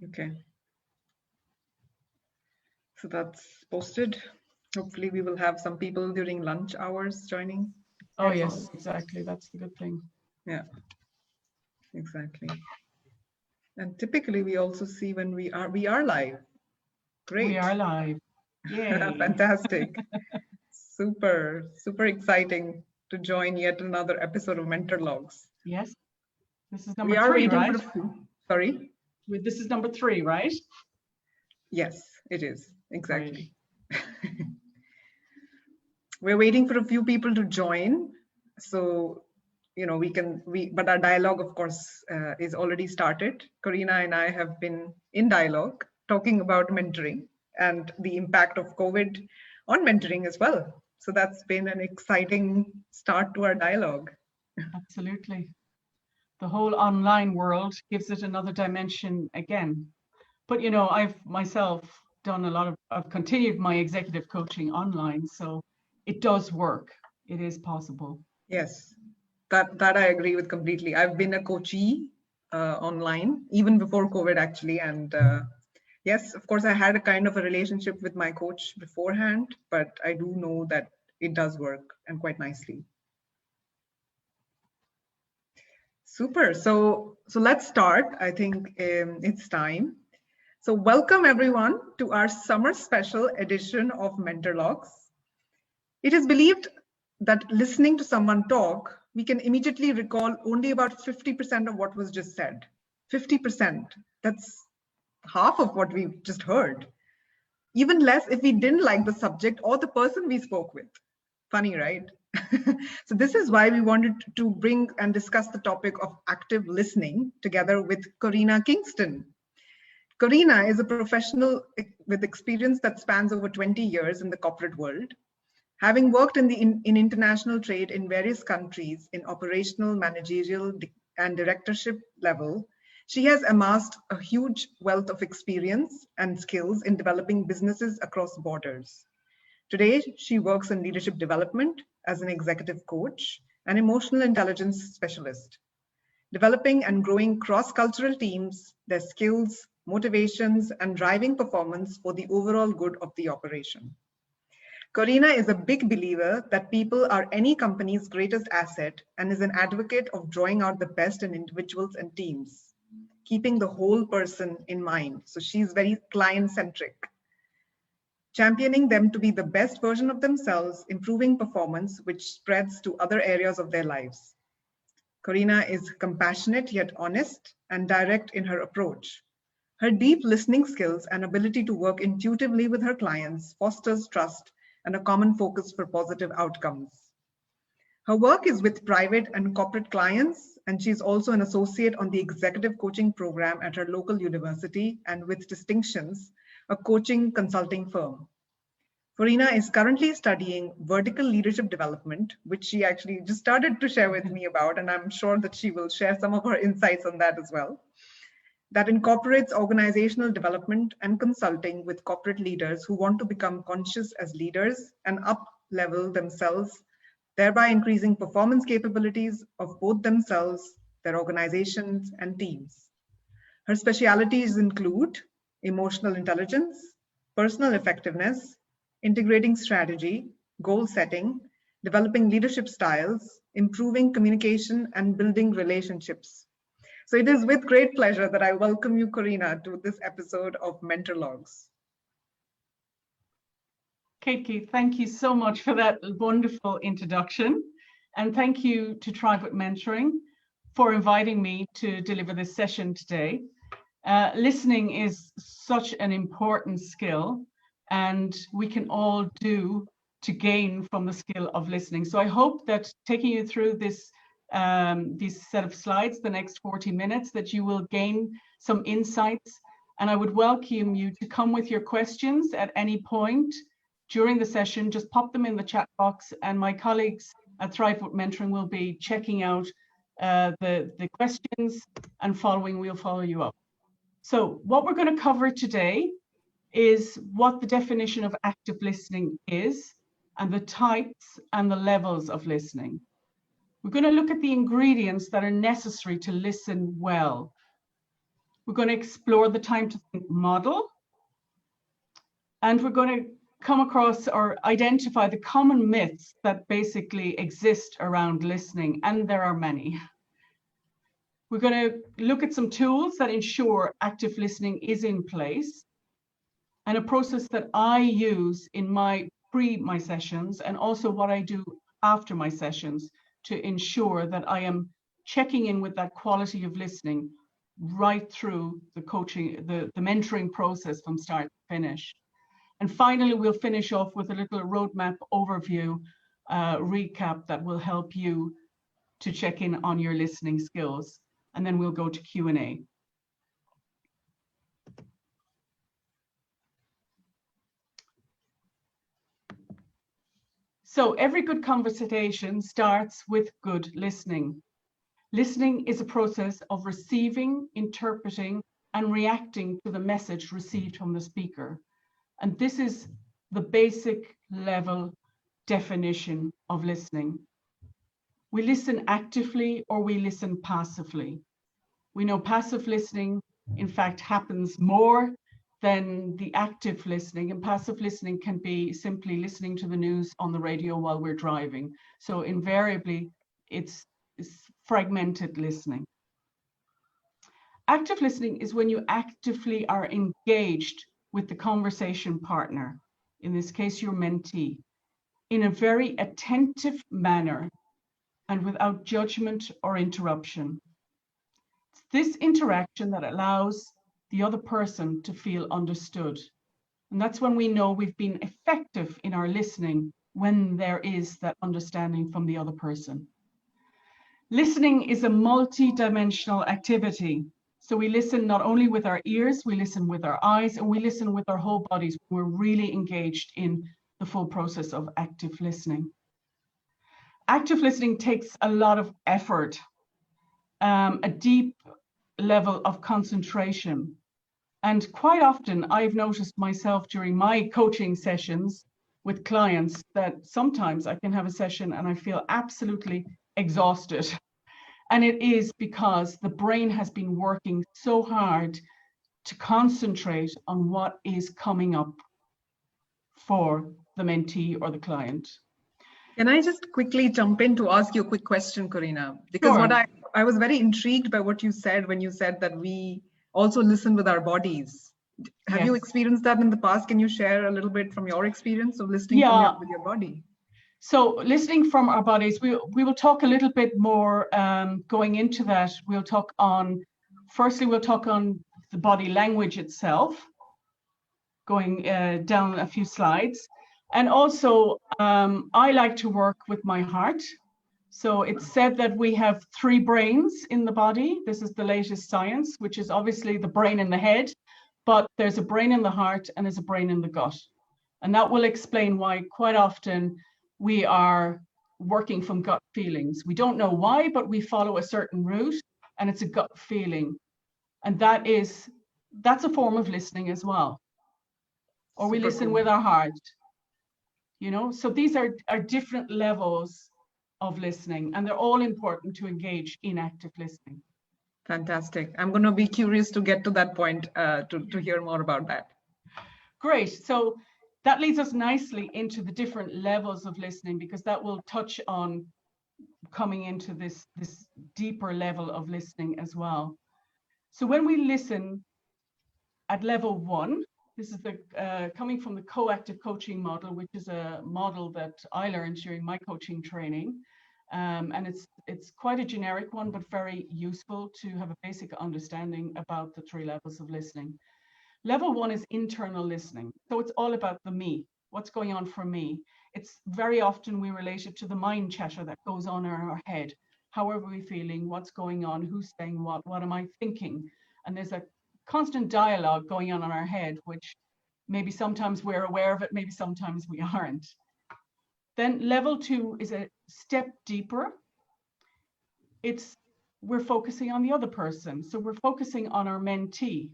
Okay. So that's posted. Hopefully we will have some people during lunch hours joining. Oh, yes, exactly. That's the good thing. Yeah, exactly. And typically we also see when we are live. Great. We are live. Yay. Fantastic. Super exciting to join yet another episode of Mentorlogues. Yes. This is We number are 3, waiting right? for a few. Sorry? This is number 3, right? Yes, it is. Exactly. Right. We're waiting for a few people to join. So, but our dialogue, of course, is already started. Corinna and I have been in dialogue talking about mentoring and the impact of COVID on mentoring as well. So that's been an exciting start to our dialogue. Absolutely. The whole online world gives it another dimension again. But, I've myself done I've continued my executive coaching online. So it does work. It is possible. Yes, that I agree with completely. I've been a coachee online even before COVID actually, and yes, of course, I had a kind of a relationship with my coach beforehand, but I do know that it does work and quite nicely. Super. So let's start. I think it's time. So welcome everyone to our summer special edition of Mentorlogues. It is believed that listening to someone talk, we can immediately recall only about 50% of what was just said. 50%. That's half of what we just heard. Even less if we didn't like the subject or the person we spoke with. Funny, right? So this is why we wanted to bring and discuss the topic of active listening together with Corinna Kingston. Corinna is a professional with experience that spans over 20 years in the corporate world. Having worked in international trade in various countries in operational, managerial, and directorship level, she has amassed a huge wealth of experience and skills in developing businesses across borders. Today, she works in leadership development as an executive coach and emotional intelligence specialist, developing and growing cross-cultural teams, their skills, motivations, and driving performance for the overall good of the operation. Corinna is a big believer that people are any company's greatest asset and is an advocate of drawing out the best in individuals and teams, keeping the whole person in mind. So she's very client-centric, championing them to be the best version of themselves, improving performance, which spreads to other areas of their lives. Corinna is compassionate yet honest and direct in her approach. Her deep listening skills and ability to work intuitively with her clients fosters trust and a common focus for positive outcomes. Her work is with private and corporate clients, and she's also an associate on the executive coaching program at her local university and with distinctions, a coaching consulting firm. Corinna is currently studying vertical leadership development, which she actually just started to share with me about, and I'm sure that she will share some of her insights on that as well. That incorporates organizational development and consulting with corporate leaders who want to become conscious as leaders and up-level themselves, thereby increasing performance capabilities of both themselves, their organizations, and teams. Her specialities include emotional intelligence, personal effectiveness, integrating strategy, goal setting, developing leadership styles, improving communication, and building relationships. So it is with great pleasure that I welcome you, Corinna, to this episode of Mentorlogues. Katie, thank you so much for that wonderful introduction. And thank you to Tribe with Mentoring for inviting me to deliver this session today. Listening is such an important skill, and we can all do to gain from the skill of listening. So I hope that taking you through this set of slides, the next 40 minutes, that you will gain some insights. And I would welcome you to come with your questions at any point during the session. Just pop them in the chat box, and my colleagues at Thrive with Mentoring will be checking out the questions, and we'll follow you up. So what we're going to cover today is what the definition of active listening is, and the types and the levels of listening. We're going to look at the ingredients that are necessary to listen well. We're going to explore the time to think model. And we're going to come across or identify the common myths that basically exist around listening, and there are many. We're going to look at some tools that ensure active listening is in place, and a process that I use in my sessions, and also what I do after my sessions to ensure that I am checking in with that quality of listening right through the coaching, the mentoring process from start to finish. And finally, we'll finish off with a little roadmap overview recap that will help you to check in on your listening skills. And then we'll go to Q&A. So every good conversation starts with good listening. Listening is a process of receiving, interpreting, and reacting to the message received from the speaker. And this is the basic level definition of listening. We listen actively or we listen passively. We know passive listening, in fact, happens more than the active listening, and passive listening can be simply listening to the news on the radio while we're driving. So invariably, it's fragmented listening. Active listening is when you actively are engaged with the conversation partner, in this case, your mentee, in a very attentive manner and without judgment or interruption. It's this interaction that allows the other person to feel understood. And that's when we know we've been effective in our listening, when there is that understanding from the other person. Listening is a multi-dimensional activity. So we listen not only with our ears, we listen with our eyes, and we listen with our whole bodies. We're really engaged in the full process of active listening. Active listening takes a lot of effort, a deep level of concentration. And quite often I've noticed myself during my coaching sessions with clients that sometimes I can have a session and I feel absolutely exhausted. And it is because the brain has been working so hard to concentrate on what is coming up for the mentee or the client. Can I just quickly jump in to ask you a quick question, Corinna? Because Sure. what I was very intrigued by what you said when you said that we also listen with our bodies. Have you Yes. experienced that in the past? Can you share a little bit from your experience of listening with your body? So listening from our bodies, we will talk a little bit more going into that. Firstly, we'll talk on the body language itself, going down a few slides. And also, I like to work with my heart. So it's said that we have 3 brains in the body. This is the latest science, which is obviously the brain in the head, but there's a brain in the heart and there's a brain in the gut. And that will explain why quite often we are working from gut feelings. We don't know why, but we follow a certain route and it's a gut feeling. And that's a form of listening as well. Or we listen with our heart, you know? So these are different levels of listening, and they're all important to engage in active listening. Fantastic. I'm going to be curious to get to that point to hear more about that. Great. So that leads us nicely into the different levels of listening, because that will touch on coming into this deeper level of listening as well. So when we listen at level 1, this is coming from the co-active coaching model, which is a model that I learned during my coaching training. And it's quite a generic one, but very useful to have a basic understanding about the 3 levels of listening. Level 1 is internal listening. So it's all about the me, what's going on for me. It's very often we relate it to the mind chatter that goes on in our head. How are we feeling? What's going on? Who's saying what? What am I thinking? And there's a constant dialogue going on in our head, which maybe sometimes we're aware of it, maybe sometimes we aren't. Then level 2 is a step deeper. We're focusing on the other person. So we're focusing on our mentee,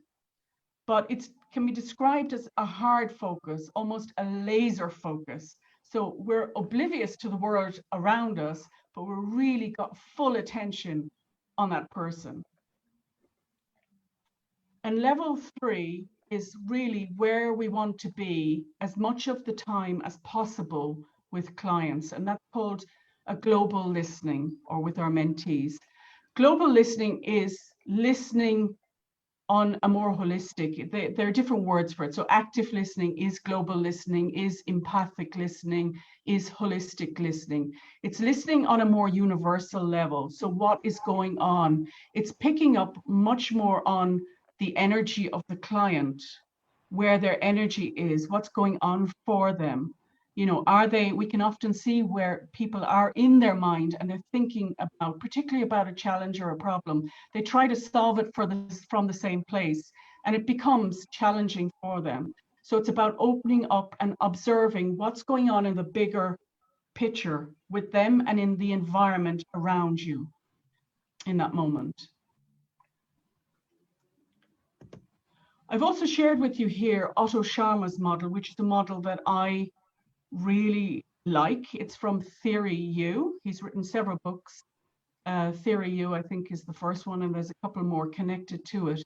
but it can be described as a hard focus, almost a laser focus. So we're oblivious to the world around us, but we're really got full attention on that person. And level 3 is really where we want to be as much of the time as possible with clients. And that's called a global listening, or with our mentees. Global listening is listening on a more holistic, there are different words for it. So active listening is global listening, is empathic listening, is holistic listening. It's listening on a more universal level. So what is going on? It's picking up much more on the energy of the client, where their energy is, what's going on for them. You know, we can often see where people are in their mind and they're thinking about, particularly about a challenge or a problem. They try to solve it from the same place, and it becomes challenging for them. So it's about opening up and observing what's going on in the bigger picture with them and in the environment around you in that moment. I've also shared with you here Otto Scharmer's model, which is a model that I really like. It's from Theory U. He's written several books. Theory U, I think, is the first one, and there's a couple more connected to it.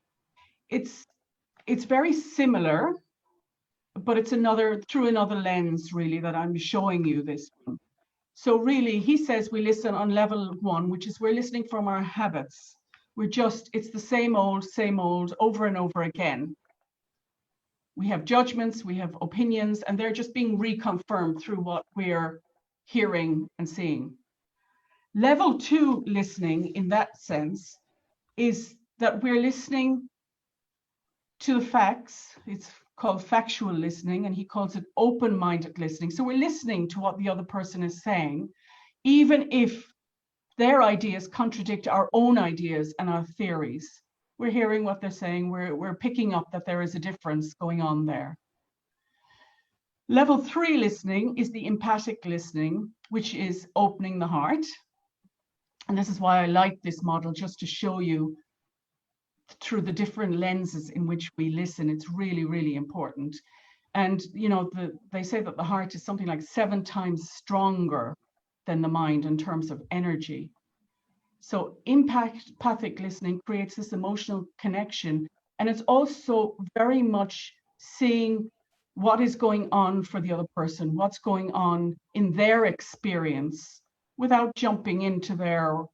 It's very similar, but it's through another lens, really, that I'm showing you this one. So really, he says we listen on level 1, which is we're listening from our habits. It's the same old, over and over again. We have judgments, we have opinions, and they're just being reconfirmed through what we're hearing and seeing. Level 2 listening, in that sense, is that we're listening to the facts. It's called factual listening, and he calls it open-minded listening. So we're listening to what the other person is saying, even if their ideas contradict our own ideas and our theories. We're hearing what they're saying. We're picking up that there is a difference going on there. Level 3 listening is the empathic listening, which is opening the heart. And this is why I like this model, just to show you through the different lenses in which we listen. It's really, really important. And, you know, they say that the heart is something like 7 times stronger than the mind in terms of energy. So empathic listening creates this emotional connection. And it's also very much seeing what is going on for the other person, what's going on in their experience, without jumping into their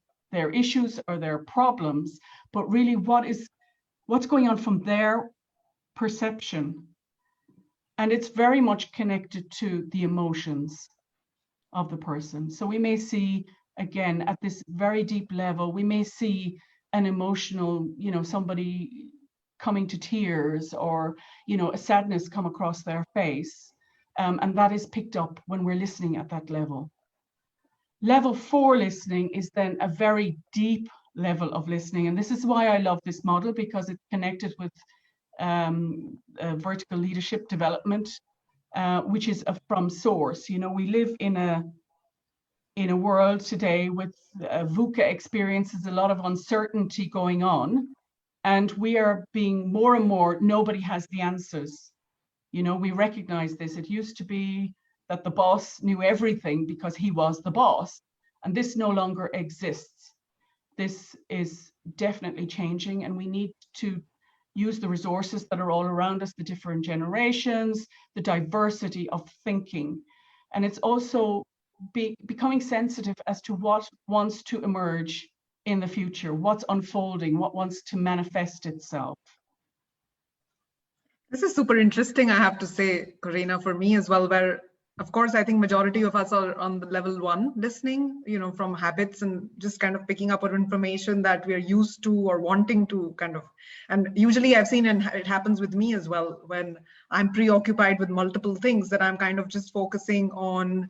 issues or their problems, but really what's going on from their perception. And it's very much connected to the emotions of the person. So we may see, again, at this very deep level, we may see an emotional, you know, somebody coming to tears, or, you know, a sadness come across their face. And that is picked up when we're listening at that level. Level 4 listening is then a very deep level of listening. And this is why I love this model, because it's connected with vertical leadership development, which is from source. You know, we live in a world today with VUCA experiences, a lot of uncertainty going on, and we are being more and more, nobody has the answers. You know, we recognize this. It used to be that the boss knew everything because he was the boss, and this no longer exists. This is definitely changing, and we need to use the resources that are all around us, the different generations, the diversity of thinking. And it's also becoming sensitive as to what wants to emerge in the future, what's unfolding, what wants to manifest itself. This is super interesting, I have to say, Corinna, for me as well, where, of course, I think majority of us are on the level 1 listening, you know, from habits and just kind of picking up on information that we're used to or wanting to kind of, and usually I've seen, and it happens with me as well, when I'm preoccupied with multiple things, that I'm kind of just focusing on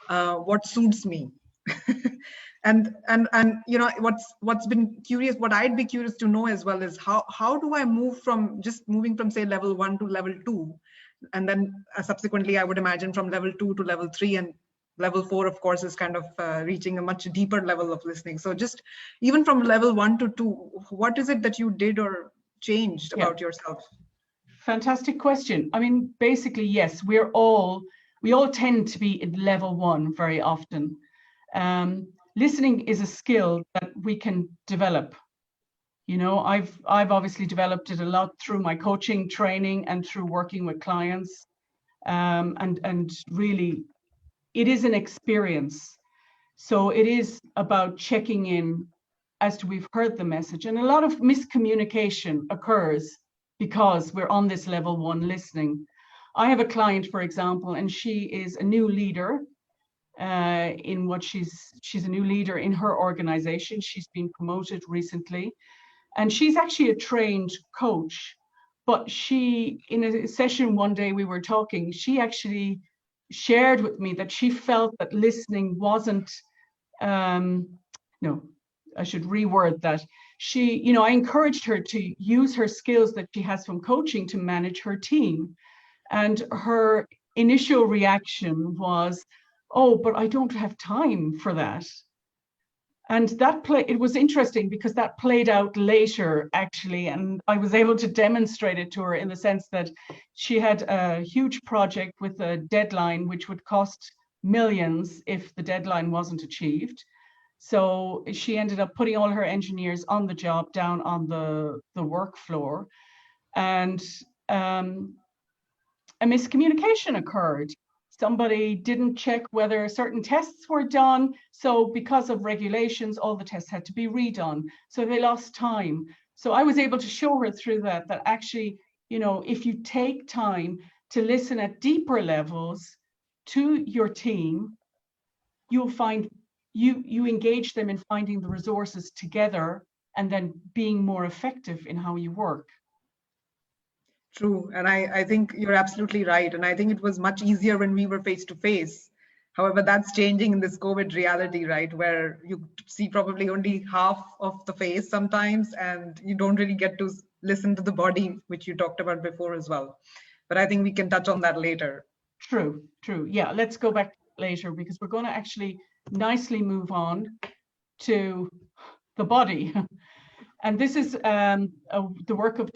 what suits me. and you know, what's been curious, what I'd be curious to know as well is how do I move from just moving from, say, level 1 to level 2, and then subsequently I would imagine from level 2 to level 3, and level 4 of course is kind of reaching a much deeper level of listening. So just even from level 1 to 2, what is it that you did or changed about yourself? Fantastic question. I mean, basically, yes, we all tend to be in level 1 very often. Listening is a skill that we can develop. You know, I've obviously developed it a lot through my coaching training and through working with clients. And really, it is an experience. So it is about checking in as to we've heard the message. And a lot of miscommunication occurs because we're on this level 1 listening. I have a client, for example, and she is a new leader in what she's a new leader in her organization. She's been promoted recently, and she's actually a trained coach. But she, in a session one day we were talking, she actually shared with me that she felt that listening wasn't, no, I should reword that. She, you know, I encouraged her to use her skills that she has from coaching to manage her team. And her initial reaction was, oh, but I don't have time for that. And that it was interesting because that played out later, actually, and I was able to demonstrate it to her in the sense that she had a huge project with a deadline which would cost millions if the deadline wasn't achieved. So she ended up putting all her engineers on the job down on the work floor, and a miscommunication occurred. Somebody didn't check whether certain tests were done. So because of regulations, all the tests had to be redone. So they lost time. So I was able to show her through that actually, you know, if you take time to listen at deeper levels to your team, you'll find you engage them in finding the resources together and then being more effective in how you work. True. And I think you're absolutely right. And I think it was much easier when we were face to face. However, that's changing in this COVID reality, right? Where you see probably only half of the face sometimes, and you don't really get to listen to the body, which you talked about before as well. But I think we can touch on that later. True, true. Yeah, let's go back later because we're going to actually nicely move on to the body. And this is the work of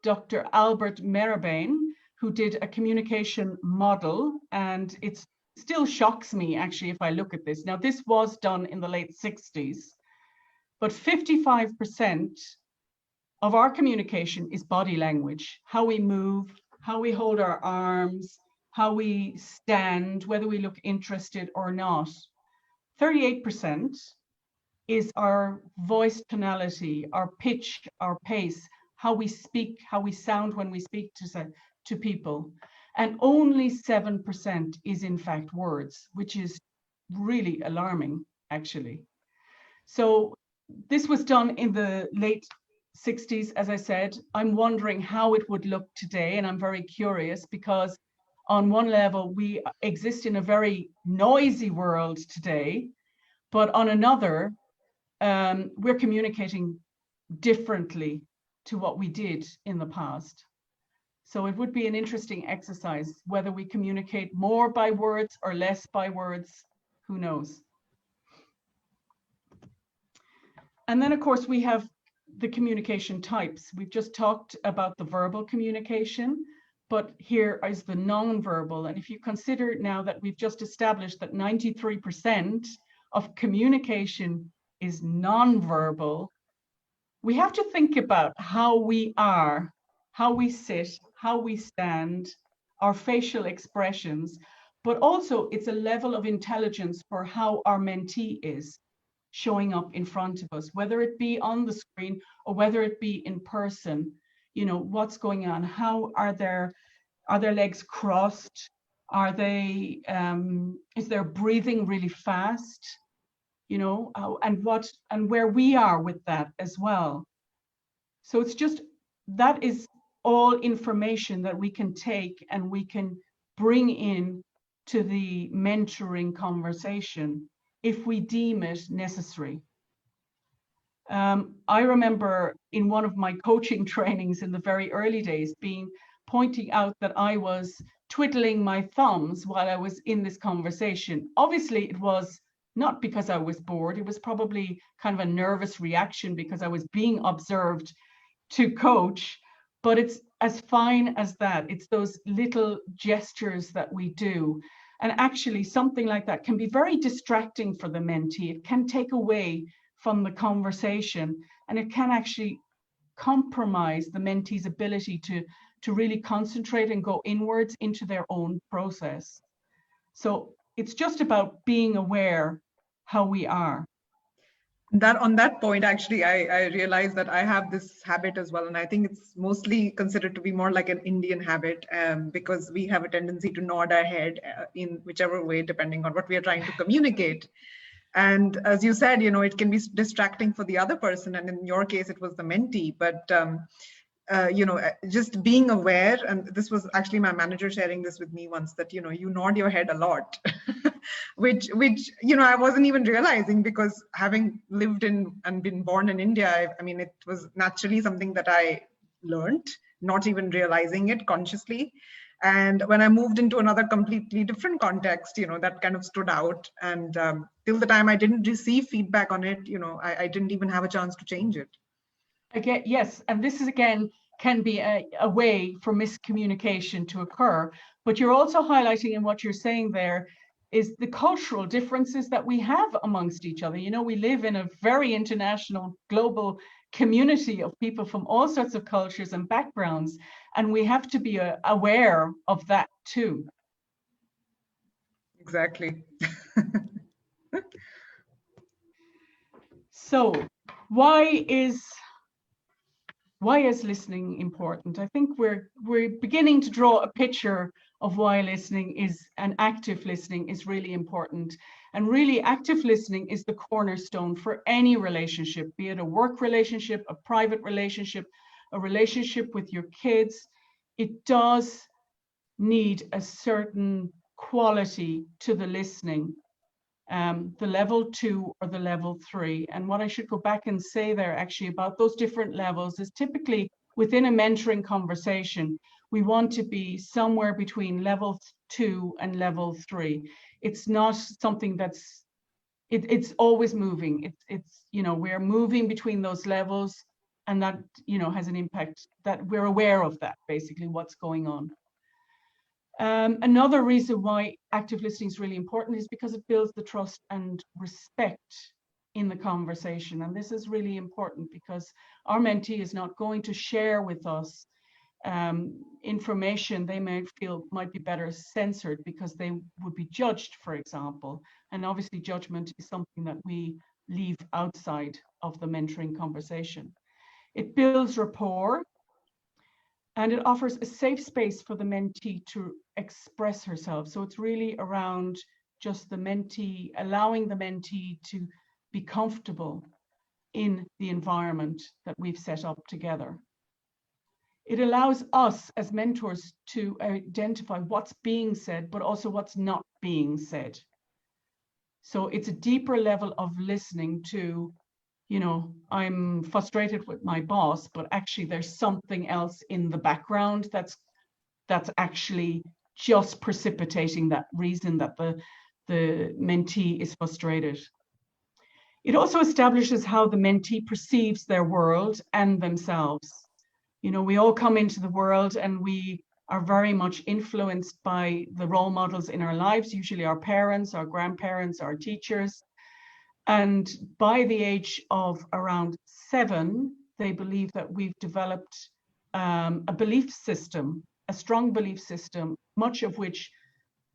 Dr. Albert Mehrabian, who did a communication model, and it still shocks me actually if I look at this. Now, this was done in the late 60s, but 55% of our communication is body language, how we move, how we hold our arms, how we stand, whether we look interested or not. 38% is our voice tonality, our pitch, our pace, how we speak, how we sound when we speak to people. And only 7% is in fact words, which is really alarming, actually. So this was done in the late 60s, as I said. I'm wondering how it would look today, and I'm very curious because on one level, we exist in a very noisy world today, but on another, we're communicating differently to what we did in the past. So it would be an interesting exercise, whether we communicate more by words or less by words, who knows? And then, of course, we have the communication types. We've just talked about the verbal communication, but here is the non-verbal. And if you consider now that we've just established that 93% of communication is non-verbal, we have to think about how we are, how we sit, how we stand, our facial expressions, but also it's a level of intelligence for how our mentee is showing up in front of us, whether it be on the screen or whether it be in person. You know, what's going on? How are their legs crossed? Are they, is their breathing really fast? You know, and where we are with that as well. So it's just, that is all information that we can take and we can bring in to the mentoring conversation if we deem it necessary. I remember in one of my coaching trainings in the very early days pointing out that I was twiddling my thumbs while I was in this conversation. Obviously, it was not because I was bored. It was probably kind of a nervous reaction because I was being observed to coach, but it's as fine as that. It's those little gestures that we do. And actually something like that can be very distracting for the mentee. It can take away from the conversation, and it can actually compromise the mentee's ability to really concentrate and go inwards into their own process. So it's just about being aware how we are. That on that point, actually, I realized that I have this habit as well. And I think it's mostly considered to be more like an Indian habit, because we have a tendency to nod our head in whichever way, depending on what we are trying to communicate. And as you said, it can be distracting for the other person. And in your case, it was the mentee. But just being aware, and this was actually my manager sharing this with me once, that you nod your head a lot, which I wasn't even realizing, because having lived in and been born in India, I mean, it was naturally something that I learned, not even realizing it consciously. And when I moved into another completely different context, that kind of stood out. And till the time I didn't receive feedback on it, I didn't even have a chance to change it. Again, yes, and this is again can be a way for miscommunication to occur. But you're also highlighting in what you're saying there is the cultural differences that we have amongst each other. We live in a very international, global community of people from all sorts of cultures and backgrounds, and we have to be aware of that too. Exactly. So why is listening important? I think we're beginning to draw a picture of why listening and active listening is really important. And really, active listening is the cornerstone for any relationship, be it a work relationship, a private relationship, a relationship with your kids. It does need a certain quality to the listening, the level 2 or the level 3. And what I should go back and say there actually about those different levels is typically within a mentoring conversation, we want to be somewhere between level 2 and level 3. It's not something that's, it's always moving. It's we're moving between those levels, and that, has an impact, that we're aware of that, basically what's going on. Another reason why active listening is really important is because it builds the trust and respect in the conversation. And this is really important because our mentee is not going to share with us information they may feel might be better censored because they would be judged, for example. And obviously judgment is something that we leave outside of the mentoring conversation. It builds rapport, and it offers a safe space for the mentee to express herself. So it's really around just the mentee, allowing the mentee to be comfortable in the environment that we've set up together. It allows us as mentors to identify what's being said, but also what's not being said. So it's a deeper level of listening to, I'm frustrated with my boss, but actually there's something else in the background that's actually just precipitating that reason that the mentee is frustrated. It also establishes how the mentee perceives their world and themselves. We all come into the world and we are very much influenced by the role models in our lives, usually our parents, our grandparents, our teachers. And by the age of around 7, they believe that we've developed a belief system, a strong belief system, much of which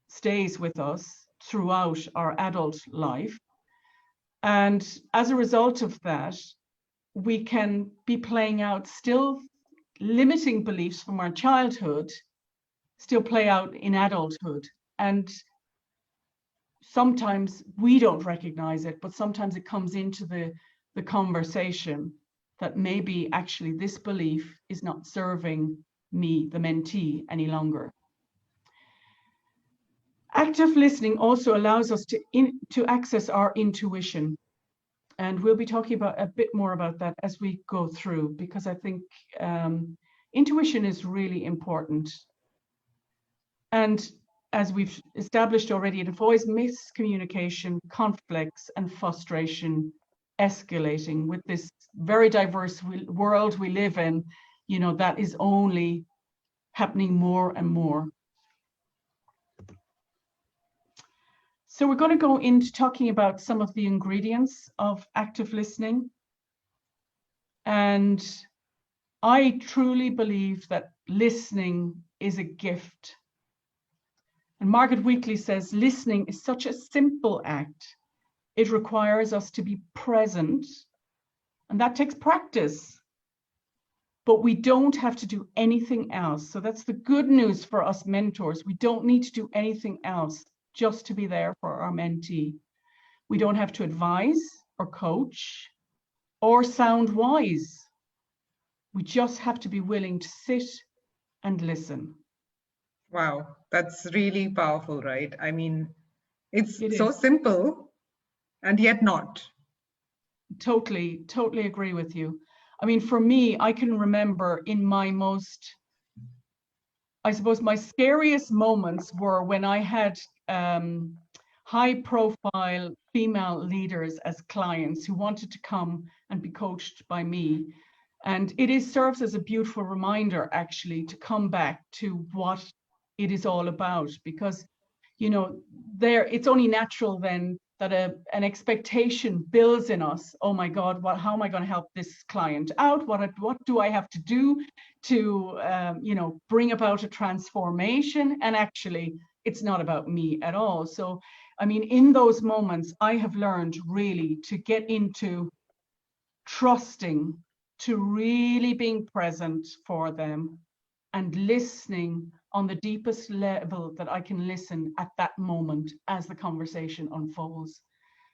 stays with us throughout our adult life. And as a result of that, we can be playing out still limiting beliefs from our childhood, still play out in adulthood. And sometimes we don't recognize it, but sometimes it comes into the conversation that maybe actually this belief is not serving me, the mentee, any longer. Active listening also allows us to access our intuition. And we'll be talking about a bit more about that as we go through, because I think intuition is really important. And as we've established already, it avoids miscommunication, conflicts, and frustration escalating. With this very diverse world we live in, that is only happening more and more. So we're going to go into talking about some of the ingredients of active listening. And I truly believe that listening is a gift. And Margaret Weekly says, listening is such a simple act. It requires us to be present, and that takes practice. But we don't have to do anything else. So that's the good news for us mentors. We don't need to do anything else just to be there for our mentee. We don't have to advise or coach or sound wise. We just have to be willing to sit and listen. Wow, that's really powerful, right? I mean, it's It so is. simple and yet not. Totally agree with you. I mean, for me, I can remember in my most, I suppose, my scariest moments were when I had high profile female leaders as clients who wanted to come and be coached by me. And it serves as a beautiful reminder, actually, to come back to what it is all about, because, you know, it's only natural then that an expectation builds in us. Oh my God, how am I going to help this client out? What do I have to do to, you know, bring about a transformation? And actually, it's not about me at all. So, I mean, in those moments, I have learned really to get into trusting, to really being present for them and listening on the deepest level that I can listen at that moment as the conversation unfolds.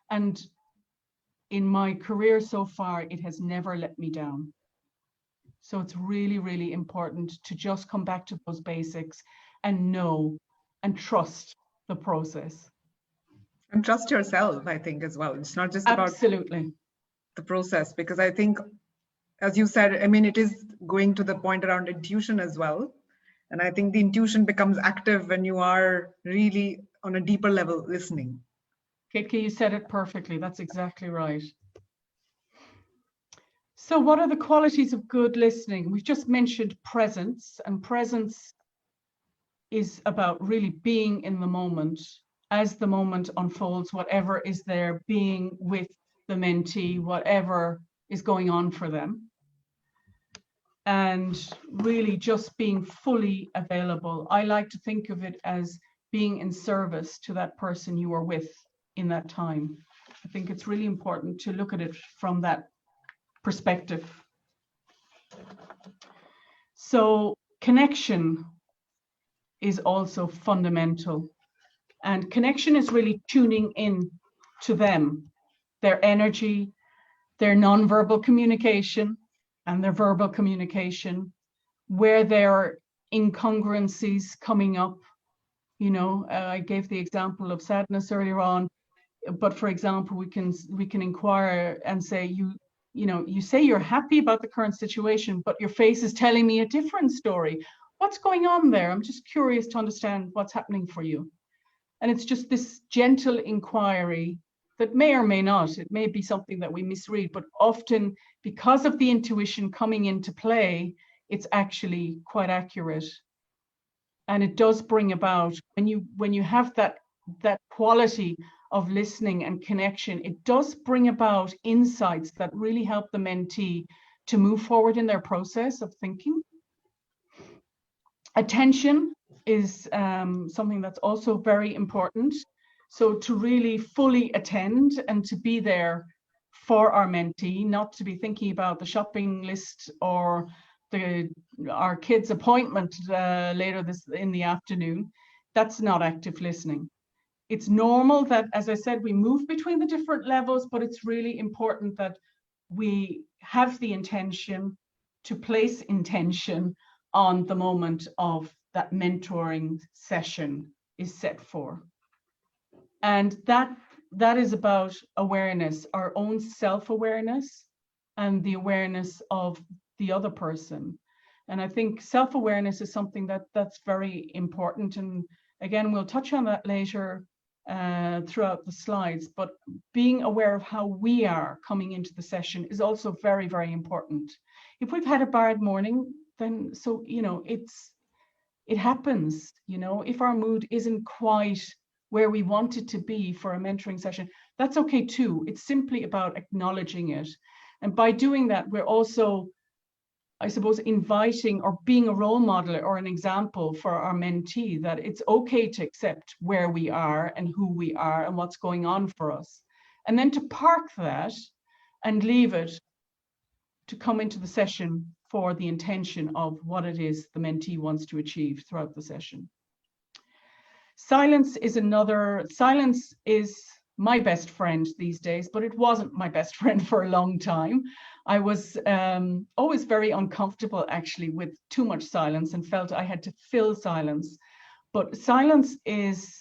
And in my career so far, it has never let me down. So it's really, really important to just come back to those basics and know and trust the process. And trust yourself, I think, as well. It's not just about Absolutely. the process, because I think, as you said, I mean, it is going to the point around intuition as well. And I think the intuition becomes active when you are really on a deeper level listening. Kitke, you said it perfectly. That's exactly right. So what are the qualities of good listening? We've just mentioned presence, and presence is about really being in the moment as the moment unfolds, whatever is there, being with the mentee, whatever is going on for them. And really just being fully available. I like to think of it as being in service to that person you are with in that time. I think it's really important to look at it from that perspective. So connection is also fundamental. And connection is really tuning in to them, their energy, their nonverbal communication and their verbal communication, where there are incongruencies coming up. You know, I gave the example of sadness earlier on, but for example, we can inquire and say, you know, you say you're happy about the current situation, but your face is telling me a different story. What's going on there? I'm just curious to understand what's happening for you. And it's just this gentle inquiry that may or may not, it may be something that we misread, but often because of the intuition coming into play, it's actually quite accurate. And it does bring about, when you have that quality of listening and connection, it does bring about insights that really help the mentee to move forward in their process of thinking. Attention is something that's also very important. So to really fully attend and to be there for our mentee, not to be thinking about the shopping list or our kid's appointment later in the afternoon. That's not active listening. It's normal that, as I said, we move between the different levels, but it's really important that we have the intention to place intention on the moment of that mentoring session is set for. And that is about awareness, our own self-awareness and the awareness of the other person. And I think self-awareness is something that's very important. And again, we'll touch on that later throughout the slides, but being aware of how we are coming into the session is also very, very important. If we've had a bad morning, then so, you know, it happens, you know, if our mood isn't quite where we want it to be for a mentoring session, that's okay too. It's simply about acknowledging it. And by doing that, we're also I suppose, inviting or being a role model or an example for our mentee that it's okay to accept where we are and who we are and what's going on for us. And then to park that and leave it to come into the session for the intention of what it is the mentee wants to achieve throughout the session. Silence is my best friend these days, but it wasn't my best friend for a long time. I was always very uncomfortable actually with too much silence and felt I had to fill silence. But silence is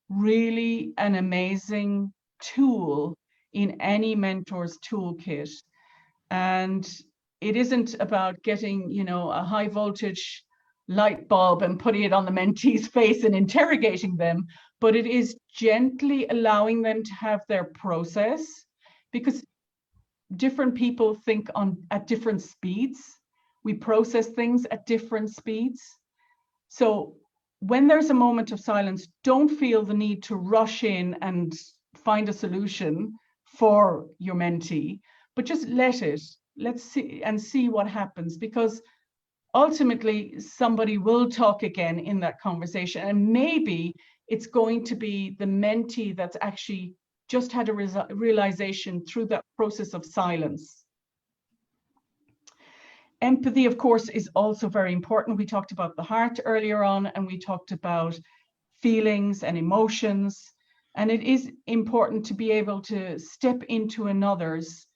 really an amazing tool in any mentor's toolkit. And it isn't about getting, you know, a high voltage light bulb and putting it on the mentee's face and interrogating them, but it is gently allowing them to have their process, because different people think at different speeds. We process things at different speeds. So when there's a moment of silence, don't feel the need to rush in and find a solution for your mentee, but just let's see what happens, because ultimately somebody will talk again in that conversation, and maybe it's going to be the mentee that's actually just had a realization through that process of silence. Empathy, of course, is also very important. We talked about the heart earlier on, and we talked about feelings and emotions, and it is important to be able to step into another's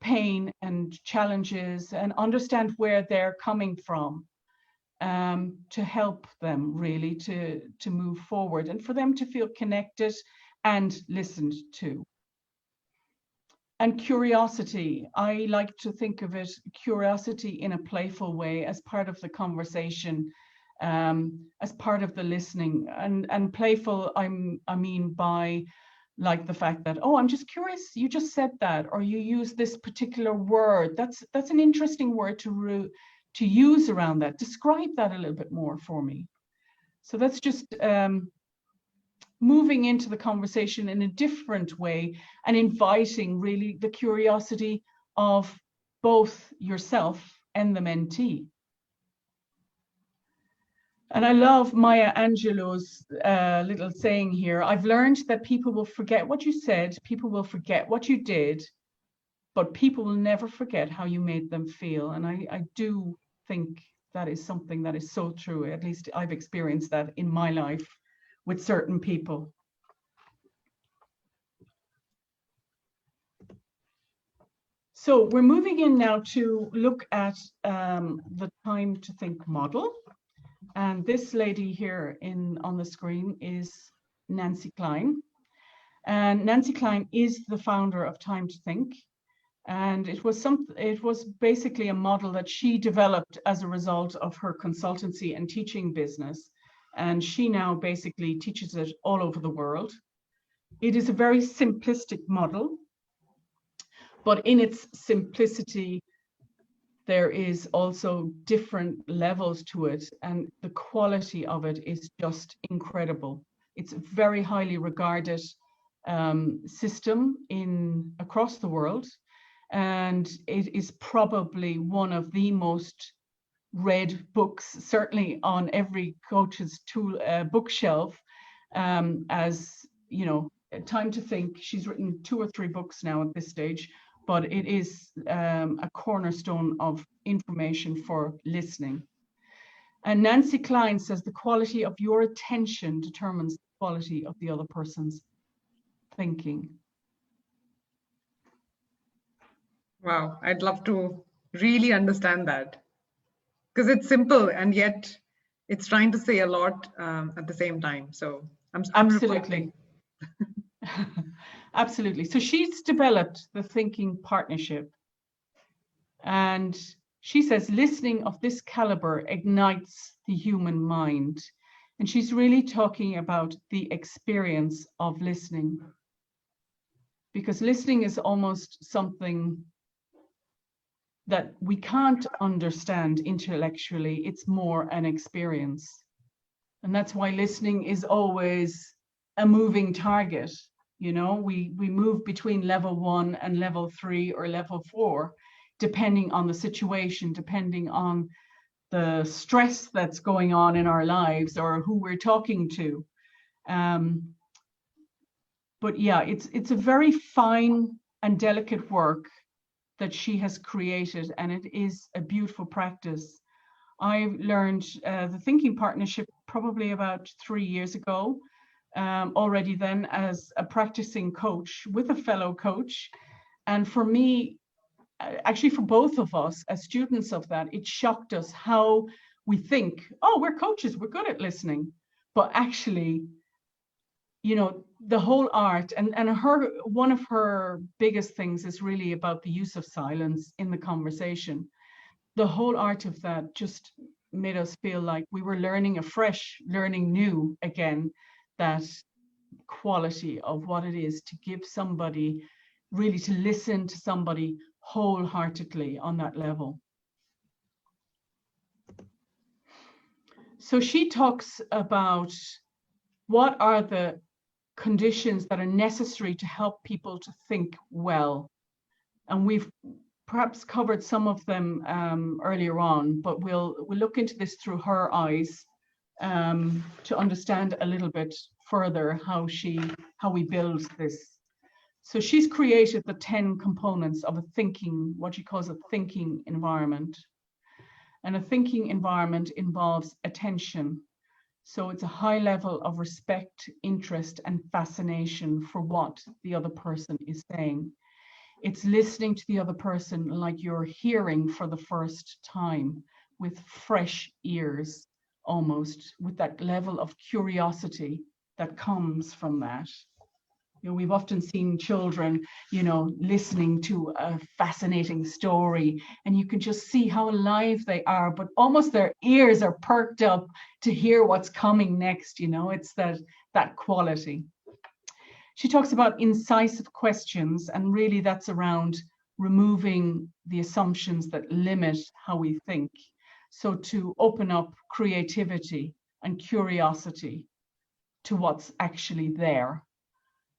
pain and challenges and understand where they're coming from, to help them really to move forward and for them to feel connected and listened to. And curiosity, I like to think of it, curiosity in a playful way as part of the conversation, as part of the listening. And playful, I mean by like the fact that, oh, I'm just curious, you just said that, or you use this particular word. That's an interesting word to use around that. Describe that a little bit more for me. So that's just moving into the conversation in a different way and inviting really the curiosity of both yourself and the mentee. And I love Maya Angelou's little saying here. I've learned that people will forget what you said, people will forget what you did, but people will never forget how you made them feel. And I do think that is something that is so true. At least I've experienced that in my life with certain people. So we're moving in now to look at the time to think model. And this lady here on the screen is Nancy Kline. And Nancy Kline is the founder of Time to Think. And it was basically a model that she developed as a result of her consultancy and teaching business. And she now basically teaches it all over the world. It is a very simplistic model, but in its simplicity, there is also different levels to it, and the quality of it is just incredible. It's a very highly regarded system across the world, and it is probably one of the most read books, certainly on every coach's bookshelf. As you know, Time to Think, she's written 2 or 3 books now at this stage, but it is a cornerstone of information for listening. And Nancy Kline says the quality of your attention determines the quality of the other person's thinking. Wow, I'd love to really understand that, because it's simple and yet it's trying to say a lot at the same time. So I'm absolutely. Absolutely. So she's developed the thinking partnership, and she says listening of this caliber ignites the human mind. And she's really talking about the experience of listening, because listening is almost something that we can't understand intellectually. It's more an experience. And that's why listening is always a moving target. You know, we move between level 1 and level 3 or level 4 depending on the situation, depending on the stress that's going on in our lives or who we're talking to. But yeah, it's a very fine and delicate work that she has created, and it is a beautiful practice. I learned the thinking partnership probably about 3 years ago, already then as a practicing coach with a fellow coach. And for me, actually for both of us as students of that, it shocked us how we think, oh, we're coaches, we're good at listening. But actually, you know, the whole art and one of her biggest things is really about the use of silence in the conversation. The whole art of that just made us feel like we were learning afresh, learning new again, that quality of what it is to give somebody, really to listen to somebody wholeheartedly on that level. So she talks about what are the conditions that are necessary to help people to think well. And we've perhaps covered some of them earlier on, but we'll look into this through her eyes to understand a little bit further how we build this. So she's created the 10 components of a thinking, what she calls a thinking environment. And a thinking environment involves attention. So it's a high level of respect, interest, and fascination for what the other person is saying. It's listening to the other person like you're hearing for the first time, with fresh ears, almost, with that level of curiosity that comes from that. You know, we've often seen children, you know, listening to a fascinating story, and you can just see how alive they are, but almost their ears are perked up to hear what's coming next. You know, it's that quality. She talks about incisive questions, and really that's around removing the assumptions that limit how we think. So to open up creativity and curiosity to what's actually there.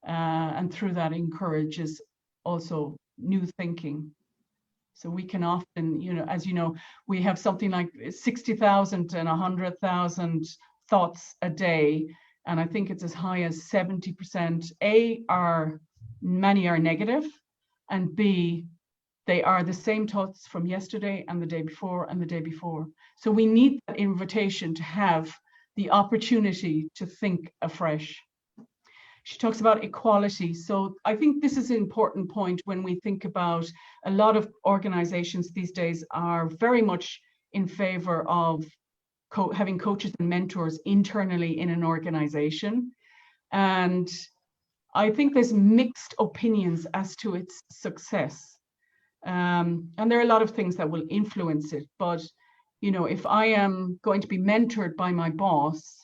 And through that encourages also new thinking. So we can often, you know, as you know, we have something like 60,000 and 100,000 thoughts a day. And I think it's as high as 70%. Many are negative, and B, they are the same thoughts from yesterday and the day before and the day before. So we need that invitation to have the opportunity to think afresh. She talks about equality. So I think this is an important point when we think about a lot of organizations these days are very much in favor of having coaches and mentors internally in an organization. And I think there's mixed opinions as to its success. And there are a lot of things that will influence it. But, you know, if I am going to be mentored by my boss,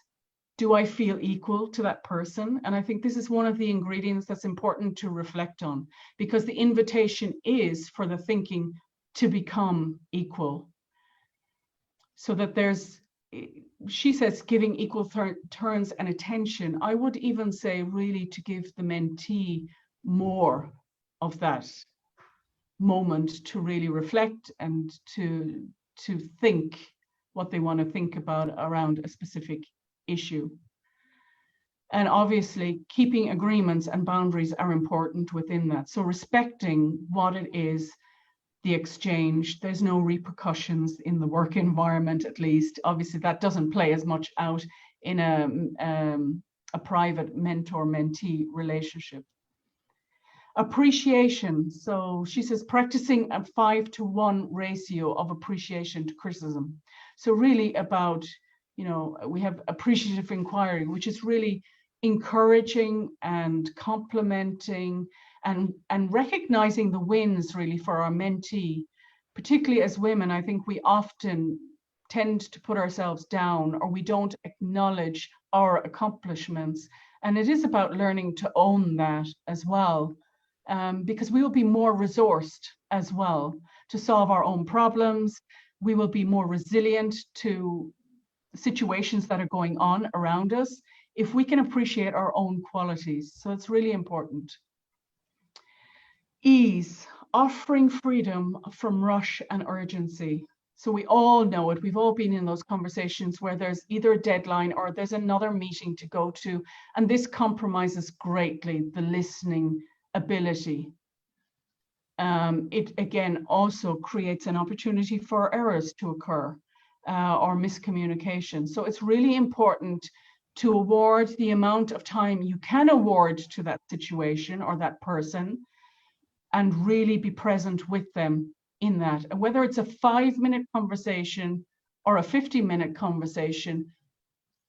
do I feel equal to that person? And I think this is one of the ingredients that's important to reflect on, because the invitation is for the thinking to become equal. So that there's, she says, giving equal turns and attention. I would even say really to give the mentee more of that moment to really reflect and to think what they want to think about around a specific issue. And obviously keeping agreements and boundaries are important within that. So respecting what it is, the exchange, there's no repercussions in the work environment, at least. Obviously that doesn't play as much out in a private mentor-mentee relationship. Appreciation. So she says practicing a 5-to-1 ratio of appreciation to criticism. So really about, you know, we have appreciative inquiry, which is really encouraging and complimenting and recognizing the wins really for our mentee. Particularly as women, I think we often tend to put ourselves down, or we don't acknowledge our accomplishments. And it is about learning to own that as well, because we will be more resourced as well to solve our own problems. We will be more resilient to situations that are going on around us if we can appreciate our own qualities. So it's really important. Ease. offering freedom from rush and urgency. So we all know it. We've all been in those conversations where there's either a deadline or there's another meeting to go to. And this compromises greatly the listening ability. It again also creates an opportunity for errors to occur or miscommunication. So it's really important to award the amount of time you can award to that situation or that person and really be present with them in that. And whether it's a 5-minute conversation or a 50-minute conversation,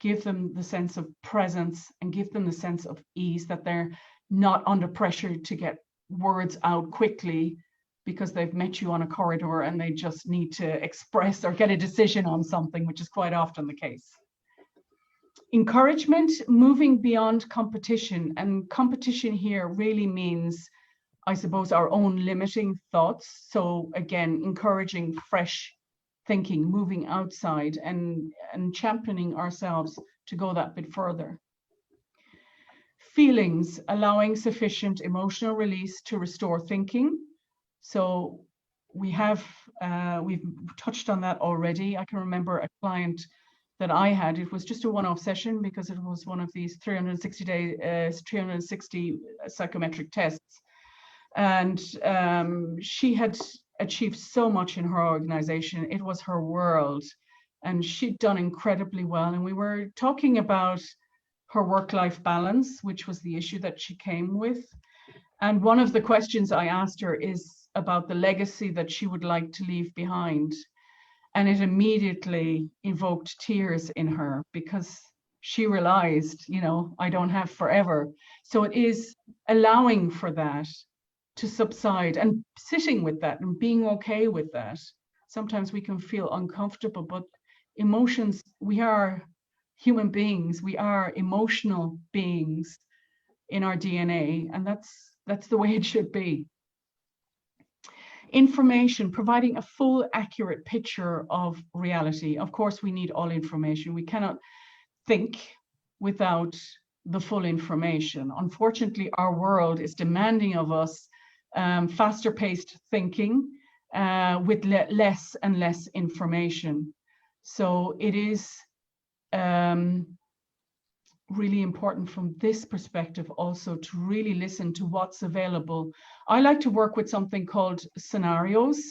give them the sense of presence and give them the sense of ease, that they're not under pressure to get words out quickly because they've met you on a corridor and they just need to express or get a decision on something, which is quite often the case. Encouragement, moving beyond competition. And competition here really means, I suppose, our own limiting thoughts. So again, encouraging fresh thinking, moving outside and championing ourselves to go that bit further. Feelings, allowing sufficient emotional release to restore thinking. So we've touched on that already. I can remember a client that I had. It was just a one-off session because it was one of these 360 psychometric tests. And she had achieved so much in her organization. It was her world, and she'd done incredibly well. And we were talking about her work-life balance, which was the issue that she came with. And one of the questions I asked her is about the legacy that she would like to leave behind. And it immediately evoked tears in her because she realized, you know, I don't have forever. So it is allowing for that to subside and sitting with that and being okay with that. Sometimes we can feel uncomfortable, but emotions, we are human beings, we are emotional beings in our DNA, and that's the way it should be. Information, providing a full, accurate picture of reality. Of course, we need all information. We cannot think without the full information. Unfortunately, our world is demanding of us faster paced thinking with less and less information. So it is really important from this perspective also to really listen to what's available. I like to work with something called scenarios.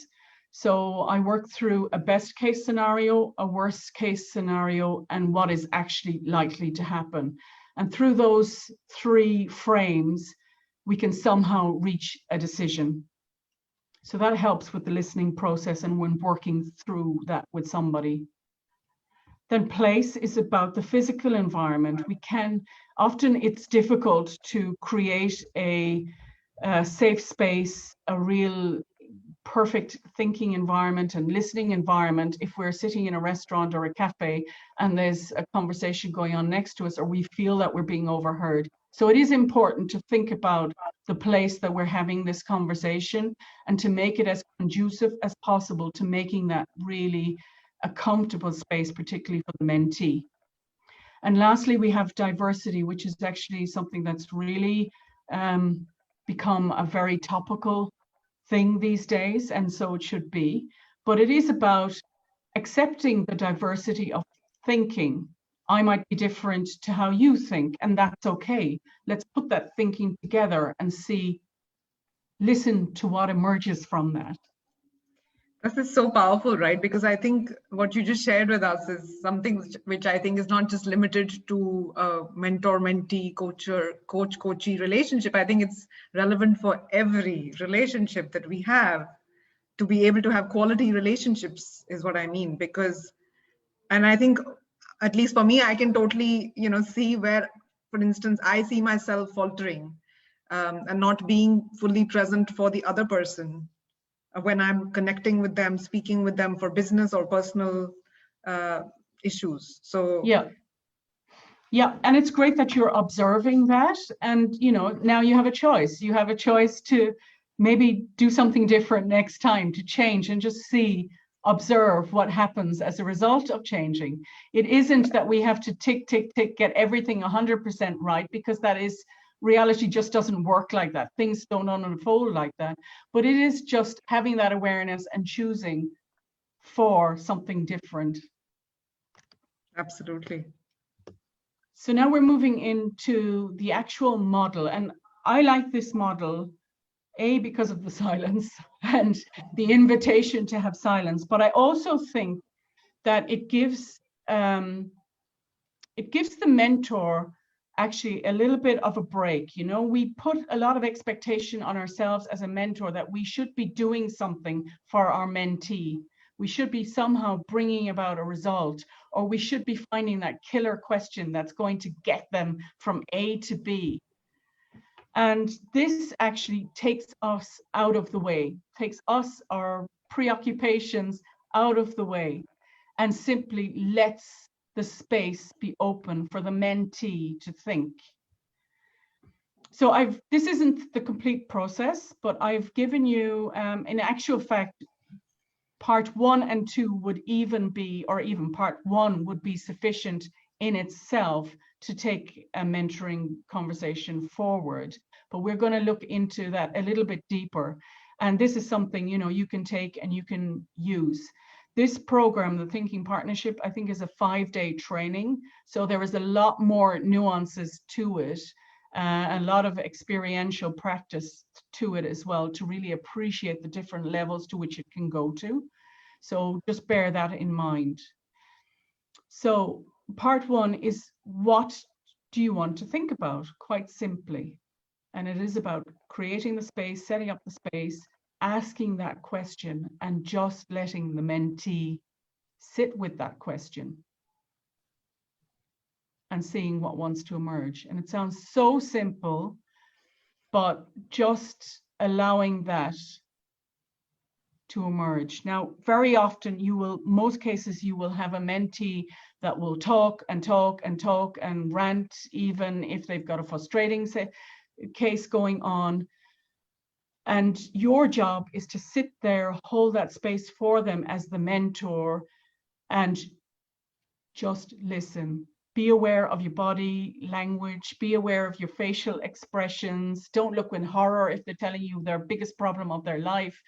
So I work through a best case scenario, a worst case scenario, and what is actually likely to happen. And through those 3 frames, we can somehow reach a decision. So that helps with the listening process and when working through that with somebody. Then place is about the physical environment. Often it's difficult to create a safe space, a real perfect thinking environment and listening environment if we're sitting in a restaurant or a cafe and there's a conversation going on next to us, or we feel that we're being overheard. So it is important to think about the place that we're having this conversation and to make it as conducive as possible to making that really a comfortable space, particularly for the mentee. And lastly, we have diversity, which is actually something that's really become a very topical thing these days, and so it should be. But it is about accepting the diversity of thinking. I might be different to how you think, and that's okay. Let's put that thinking together and listen to what emerges from that. This is so powerful, right? Because I think what you just shared with us is something which I think is not just limited to a mentor-mentee, coach-coachee relationship. I think it's relevant for every relationship that we have, to be able to have quality relationships is what I mean. Because, and I think, at least for me, I can totally, see where, for instance, I see myself faltering and not being fully present for the other person when I'm connecting with them, speaking with them for business or personal issues. So yeah, and it's great that you're observing that, and now you have a choice. You have a choice to maybe do something different next time, to change and just observe what happens as a result of changing. It isn't that we have to tick, get everything 100% right, because that is reality just doesn't work like that. Things don't unfold like that. But it is just having that awareness and choosing for something different. Absolutely. So now we're moving into the actual model. And I like this model, A, because of the silence and the invitation to have silence. But I also think that it gives the mentor actually a little bit of a break. You know, we put a lot of expectation on ourselves as a mentor that we should be doing something for our mentee. We should be somehow bringing about a result, or we should be finding that killer question that's going to get them from A to B. And this actually takes us out of the way, takes us, our preoccupations out of the way, and simply lets the space be open for the mentee to think. So this isn't the complete process, but I've given you, in actual fact, part 1 and 2 would even be, or even part 1 would be sufficient in itself to take a mentoring conversation forward. But we're going to look into that a little bit deeper. And this is something, you know, you can take and you can use. This program, the Thinking Partnership, I think is a 5-day training. So there is a lot more nuances to it, a lot of experiential practice to it as well, to really appreciate the different levels to which it can go to. So just bear that in mind. So part 1 is, what do you want to think about? Quite simply. And it is about creating the space, setting up the space, asking that question, and just letting the mentee sit with that question and seeing what wants to emerge. And it sounds so simple, but just allowing that to emerge. Now, very often most cases you will have a mentee that will talk and talk and talk and rant, even if they've got a frustrating case going on. And your job is to sit there, hold that space for them as the mentor, and just listen. Be aware of your body language, be aware of your facial expressions. Don't look in horror if they're telling you their biggest problem of their life.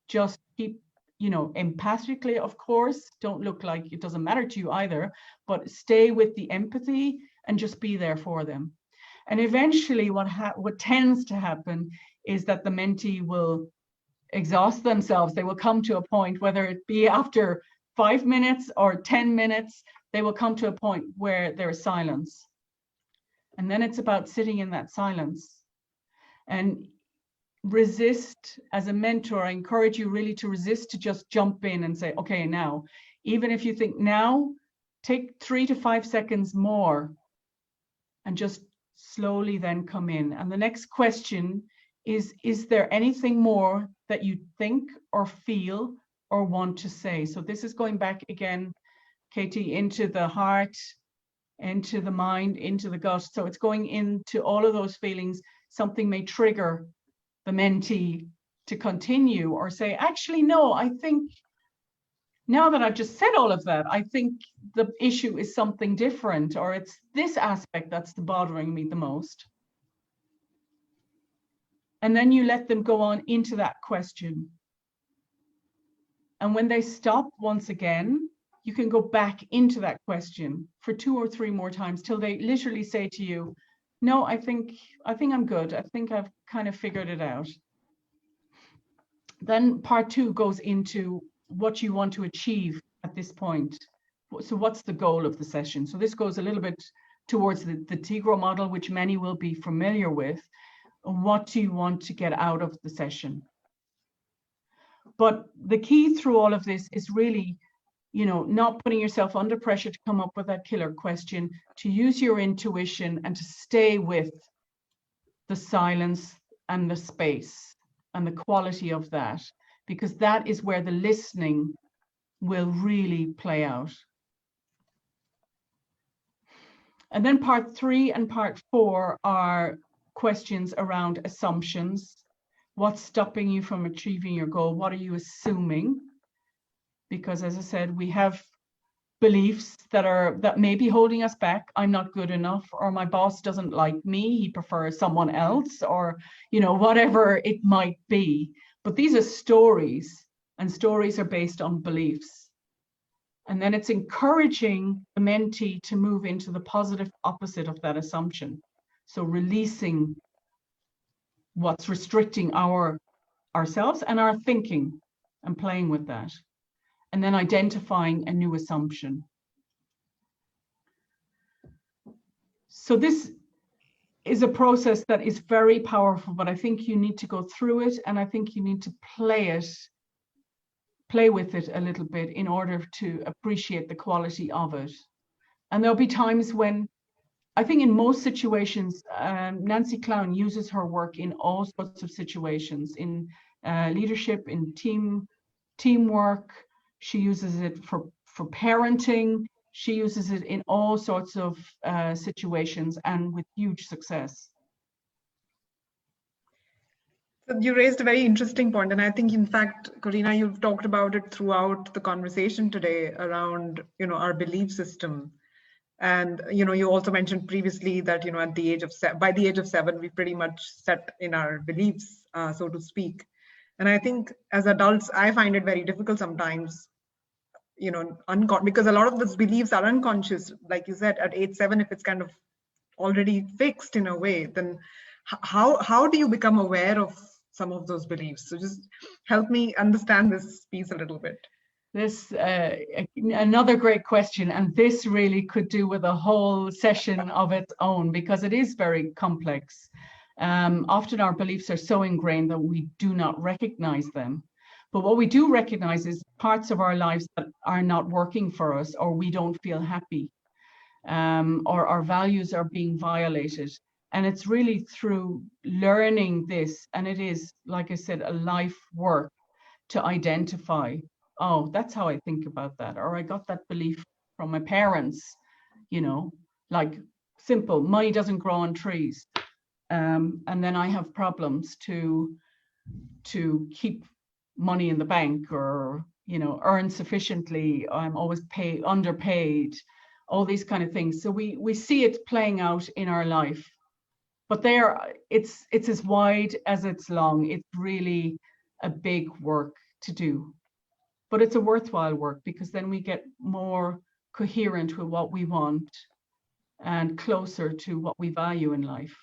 Just keep, you know, empathically, of course. Don't look like it doesn't matter to you either, but stay with the empathy and just be there for them. And eventually what tends to happen is that the mentee will exhaust themselves. They will come to a point, whether it be after 5 minutes or 10 minutes, they will come to a point where there is silence. And then it's about sitting in that silence. And resist, as a mentor, I encourage you really to resist to just jump in and say, okay, now, even if you think now, take 3 to 5 seconds more and just slowly then come in. And the next question is there anything more that you think or feel or want to say? So this is going back again, Katie, into the heart, into the mind, into the gut. So it's going into all of those feelings. Something may trigger the mentee to continue or say, actually, no, I think now that I've just said all of that, I think the issue is something different, or it's this aspect that's bothering me the most. And then you let them go on into that question. And when they stop once again, you can go back into that question for 2 or 3 more times till they literally say to you, no, I think I'm good. I think I've kind of figured it out. Then part 2 goes into what you want to achieve at this point. So what's the goal of the session? So this goes a little bit towards the Tigro model, which many will be familiar with. What do you want to get out of the session? But the key through all of this is really, you know, not putting yourself under pressure to come up with that killer question, to use your intuition and to stay with the silence and the space and the quality of that, because that is where the listening will really play out. And then part 3 and part 4 are questions around assumptions. What's stopping you from achieving your goal? What are you assuming? Because as I said, we have beliefs that may be holding us back. I'm not good enough, or my boss doesn't like me, he prefers someone else, or whatever it might be. But these are stories, and stories are based on beliefs. And then it's encouraging the mentee to move into the positive opposite of that assumption. So releasing what's restricting ourselves and our thinking, and playing with that. And then identifying a new assumption. So this is a process that is very powerful, but I think you need to go through it, and I think you need to play with it a little bit in order to appreciate the quality of it. And there'll be times when, I think in most situations, Nancy Clown uses her work in all sorts of situations, in leadership, in teamwork. She uses it for parenting. She uses it in all sorts of situations, and with huge success. So you raised a very interesting point, and I think, in fact, Corinna, you've talked about it throughout the conversation today around, our belief system. And you also mentioned previously that at the age of by the age of 7, we pretty much set in our beliefs, so to speak. And I think as adults, I find it very difficult sometimes, because a lot of those beliefs are unconscious. Like you said, at age 7, if it's kind of already fixed in a way, then how do you become aware of some of those beliefs? So just help me understand this piece a little bit. This another great question, and this really could do with a whole session of its own, because it is very complex. Often our beliefs are so ingrained that we do not recognize them. But what we do recognize is parts of our lives that are not working for us, or we don't feel happy, or our values are being violated. And it's really through learning this, and it is, like I said, a life work to identify, oh, that's how I think about that, or I got that belief from my parents, like simple, money doesn't grow on trees. And then I have problems to keep money in the bank, or earn sufficiently. I'm always underpaid, all these kind of things. So we see it playing out in our life, but it's as wide as it's long. It's really a big work to do, but it's a worthwhile work, because then we get more coherent with what we want and closer to what we value in life.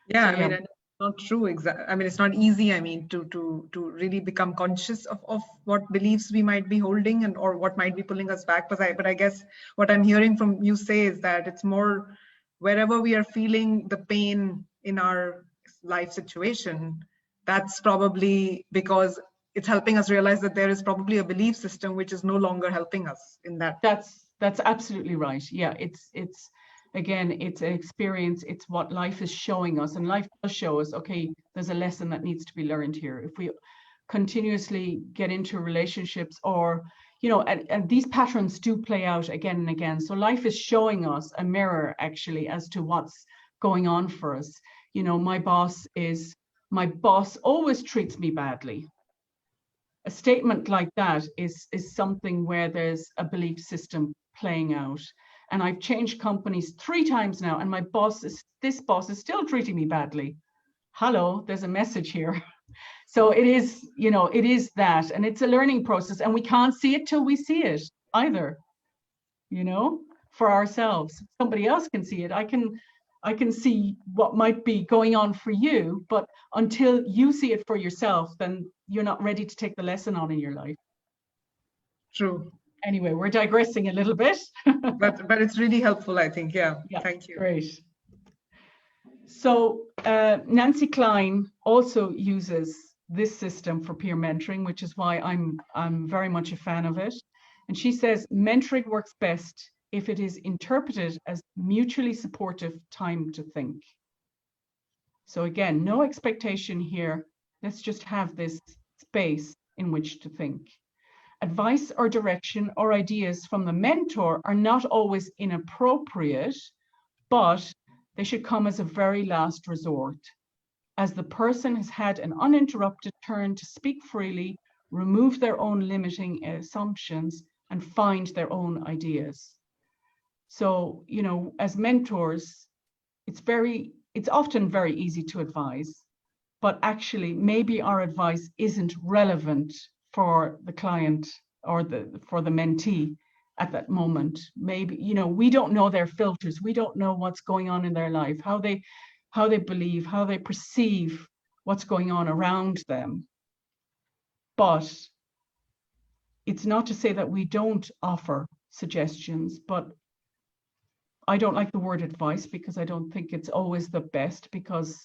Yeah, so, I mean, it's not true. I mean, it's not easy. I mean, to really become conscious of what beliefs we might be holding, or what might be pulling us back. But I guess what I'm hearing from you say is that it's more wherever we are feeling the pain in our life situation, that's probably because it's helping us realize that there is probably a belief system which is no longer helping us in that. That's absolutely right. Yeah, it's again, it's an experience. It's what life is showing us, and life does show us, okay, there's a lesson that needs to be learned here. If we continuously get into relationships, or and these patterns do play out again and again. So life is showing us a mirror, actually, as to what's going on for us. My boss always treats me badly. A statement like that is something where there's a belief system playing out. And I've changed companies 3 times now, and this boss is still treating me badly. Hello, there's a message here. So it is, it is that, and it's a learning process, and we can't see it till we see it either, for ourselves. Somebody else can see it. I can see what might be going on for you, but until you see it for yourself, then you're not ready to take the lesson on in your life. True. Anyway, we're digressing a little bit. but it's really helpful, I think. Yeah. Thank you. Great. So Nancy Clown also uses this system for peer mentoring, which is why I'm very much a fan of it. And she says mentoring works best if it is interpreted as mutually supportive time to think. So again, no expectation here. Let's just have this space in which to think. Advice or direction or ideas from the mentor are not always inappropriate, but they should come as a very last resort, as the person has had an uninterrupted turn to speak freely, remove their own limiting assumptions, and find their own ideas. So, you know, as mentors, it's often very easy to advise, but actually maybe our advice isn't relevant for the client or for the mentee at that moment. Maybe, you know, we don't know their filters. We don't know what's going on in their life, how they believe, how they perceive what's going on around them. But it's not to say that we don't offer suggestions, but I don't like the word advice because I don't think it's always the best, because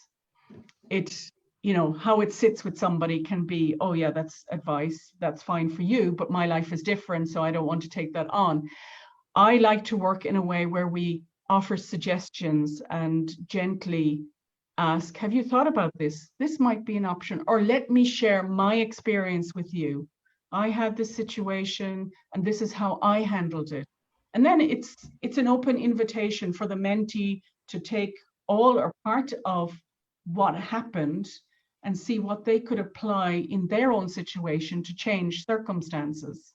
it, you know, how it sits with somebody can be, oh yeah, that's advice, that's fine for you, but my life is different, so I don't want to take that on. I like to work in a way where we offer suggestions and gently ask, have you thought about this? This might be an option, or let me share my experience with you. I had this situation and this is how I handled it. And then it's an open invitation for the mentee to take all or part of what happened and see what they could apply in their own situation to change circumstances.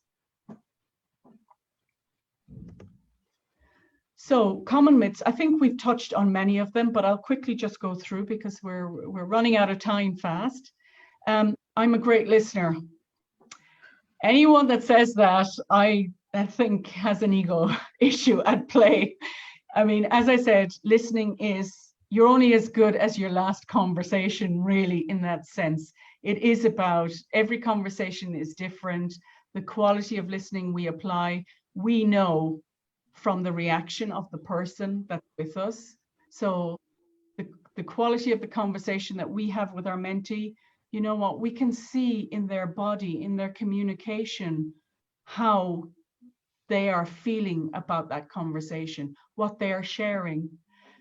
So common myths, I think we've touched on many of them, but I'll quickly just go through because we're running out of time fast. I'm a great listener. Anyone that says that, I think has an ego issue at play. I mean, as I said, listening is, you're only as good as your last conversation, really, in that sense. It is about, every conversation is different. The quality of listening we apply, we know from the reaction of the person that's with us. So the quality of the conversation that we have with our mentee, you know what, we can see in their body, in their communication, how they are feeling about that conversation, what they are sharing.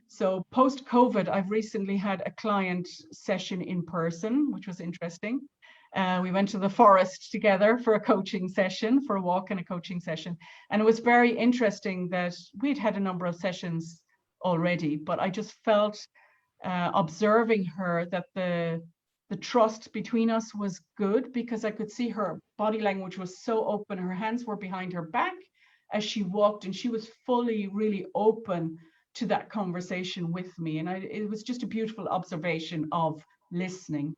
So post-COVID, I've recently had a client session in person, which was interesting. We went to the forest together for a coaching session, for a walk and a coaching session. And it was very interesting that we'd had a number of sessions already, but I just felt, observing her, that the trust between us was good, because I could see her body language was so open. Her hands were behind her back as she walked, and she was fully, really open to that conversation with me. And it was just a beautiful observation of listening.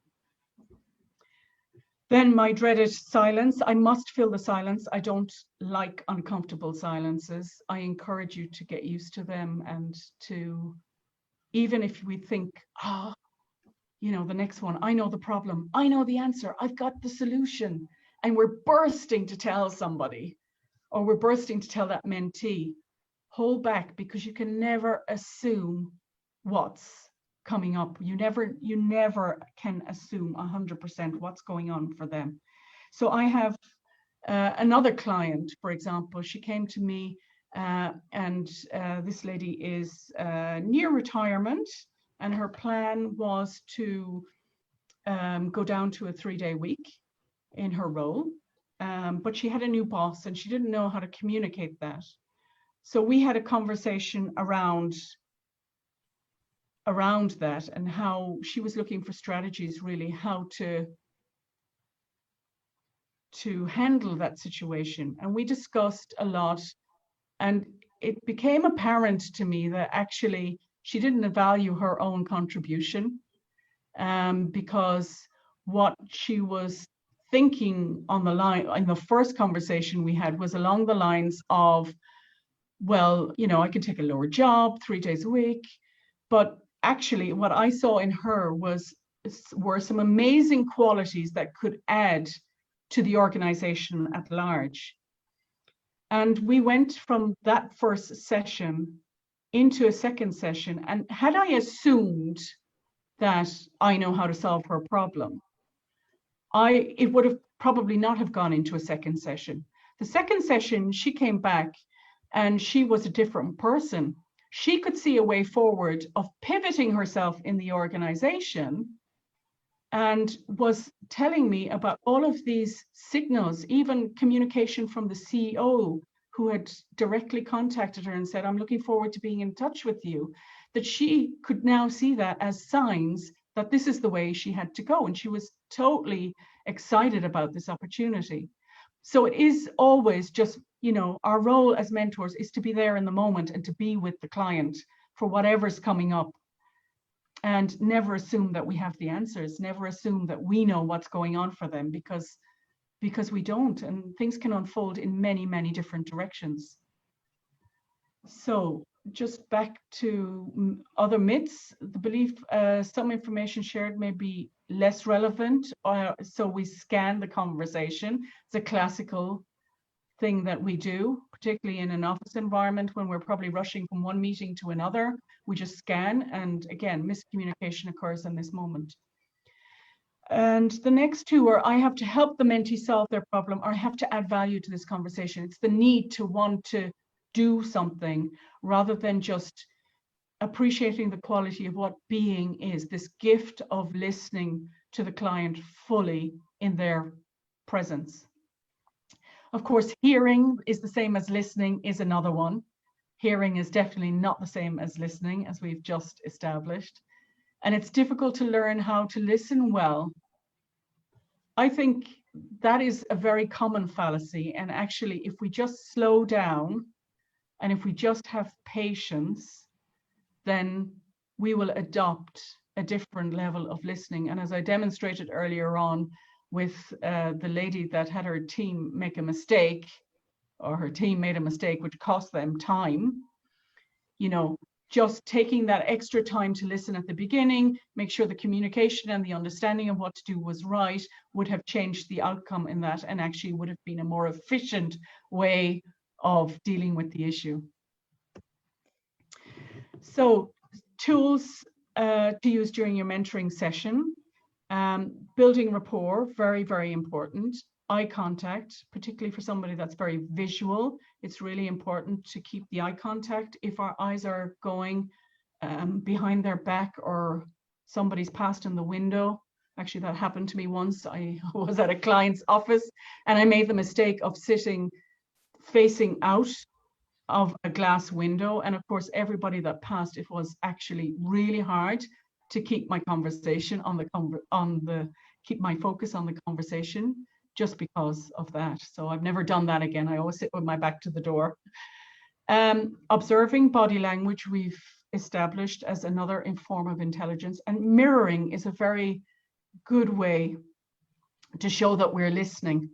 Then my dreaded silence. I must fill the silence. I don't like uncomfortable silences. I encourage you to get used to them, and to, even if we think, you know, the next one, I know the problem, I know the answer, I've got the solution, and we're bursting to tell somebody, or we're bursting to tell that mentee, hold back, because you can never assume what's coming up. You never can assume 100% what's going on for them. So I have another client, for example. She came to me, and this lady is near retirement, and her plan was to go down to a 3-day week in her role, but she had a new boss and she didn't know how to communicate that. So we had a conversation around that, and how she was looking for strategies, really, how to handle that situation. And we discussed a lot, and it became apparent to me that actually she didn't value her own contribution, because what she was thinking on the line in the first conversation we had was along the lines of, well, you know, I can take a lower job 3 days a week. But actually what I saw in her were some amazing qualities that could add to the organization at large. And we went from that first session into a second session, and had I assumed that I know how to solve her problem, it would have probably not have gone into a second session. The second session, she came back and she was a different person. She could see a way forward of pivoting herself in the organization, and was telling me about all of these signals, even communication from the CEO, who had directly contacted her and said, I'm looking forward to being in touch with you, that she could now see that as signs that this is the way she had to go. And she was totally excited about this opportunity. So it is always just, our role as mentors is to be there in the moment and to be with the client for whatever's coming up, and never assume that we have the answers, never assume that we know what's going on for them, because we don't, and things can unfold in many, many different directions. So just back to other myths, the belief some information shared may be less relevant, so we scan the conversation. It's a classical thing that we do, particularly in an office environment when we're probably rushing from one meeting to another. We just scan, and again, miscommunication occurs in this moment. And the next two are, I have to help the mentee solve their problem, or I have to add value to this conversation. It's the need to want to do something rather than just appreciating the quality of what being is, this gift of listening to the client fully in their presence. Of course, hearing is the same as listening is another one. Hearing is definitely not the same as listening, as we've just established. And it's difficult to learn how to listen well. I think that is a very common fallacy. And actually, if we just slow down and if we just have patience, then we will adopt a different level of listening. And as I demonstrated earlier on with the lady that had her team make a mistake, or her team made a mistake which cost them time, just taking that extra time to listen at the beginning, make sure the communication and the understanding of what to do was right, would have changed the outcome in that, and actually would have been a more efficient way of dealing with the issue. So tools to use during your mentoring session. Building rapport, very, very important. Eye contact, particularly for somebody that's very visual, it's really important to keep the eye contact. If our eyes are going behind their back, or somebody's passed in the window, actually that happened to me once. I was at a client's office and I made the mistake of sitting facing out of a glass window, and of course everybody that passed, it was actually really hard to keep my conversation keep my focus on the conversation, just because of that. So I've never done that again. I always sit with my back to the door. Observing body language, we've established as another form of intelligence, and mirroring is a very good way to show that we're listening.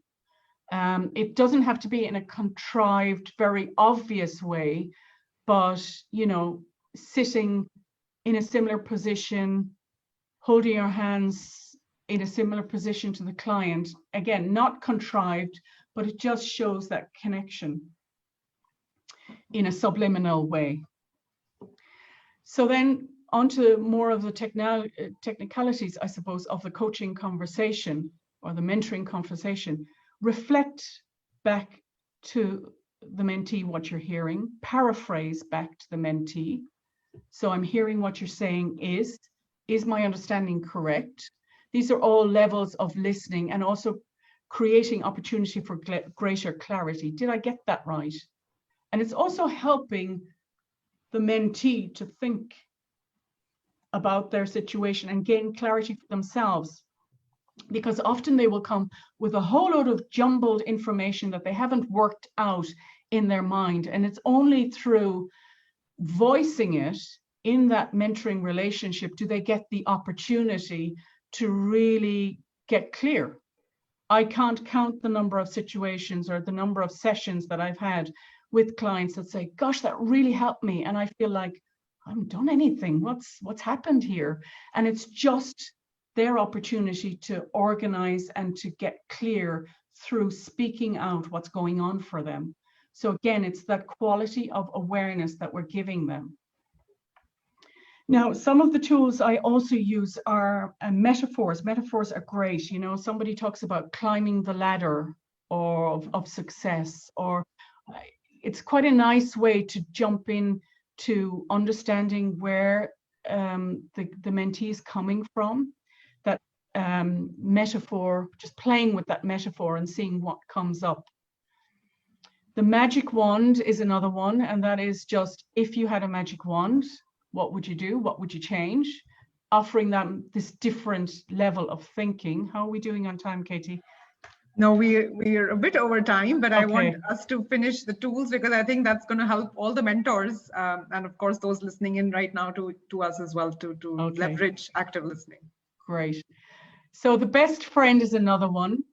It doesn't have to be in a contrived, very obvious way, but sitting in a similar position, holding your hands in a similar position to the client. Again, not contrived, but it just shows that connection in a subliminal way. So then onto more of the technicalities, I suppose, of the coaching conversation or the mentoring conversation. Reflect back to the mentee what you're hearing, paraphrase back to the mentee. So I'm hearing what you're saying is my understanding correct? These are all levels of listening, and also creating opportunity for greater clarity. Did I get that right? And it's also helping the mentee to think about their situation and gain clarity for themselves, because often they will come with a whole load of jumbled information that they haven't worked out in their mind. And it's only through voicing it in that mentoring relationship do they get the opportunity to really get clear. I can't count the number of situations or the number of sessions that I've had with clients that say, gosh, that really helped me. And I feel like I haven't done anything. What's happened here? And it's just their opportunity to organize and to get clear through speaking out what's going on for them. So again, it's that quality of awareness that we're giving them. Now, some of the tools I also use are metaphors. Metaphors are great. Somebody talks about climbing the ladder or of success, or it's quite a nice way to jump in to understanding where the mentee is coming from. That metaphor, just playing with that metaphor and seeing what comes up. The magic wand is another one, and that is just, if you had a magic wand, what would you do? What would you change? Offering them this different level of thinking. How are we doing on time, Katie? No, we're a bit over time, but I want Okay. us to finish the tools because I think that's going to help all the mentors, and of course those listening in right now to us as well to Okay, leverage active listening. great. So the best friend is another one.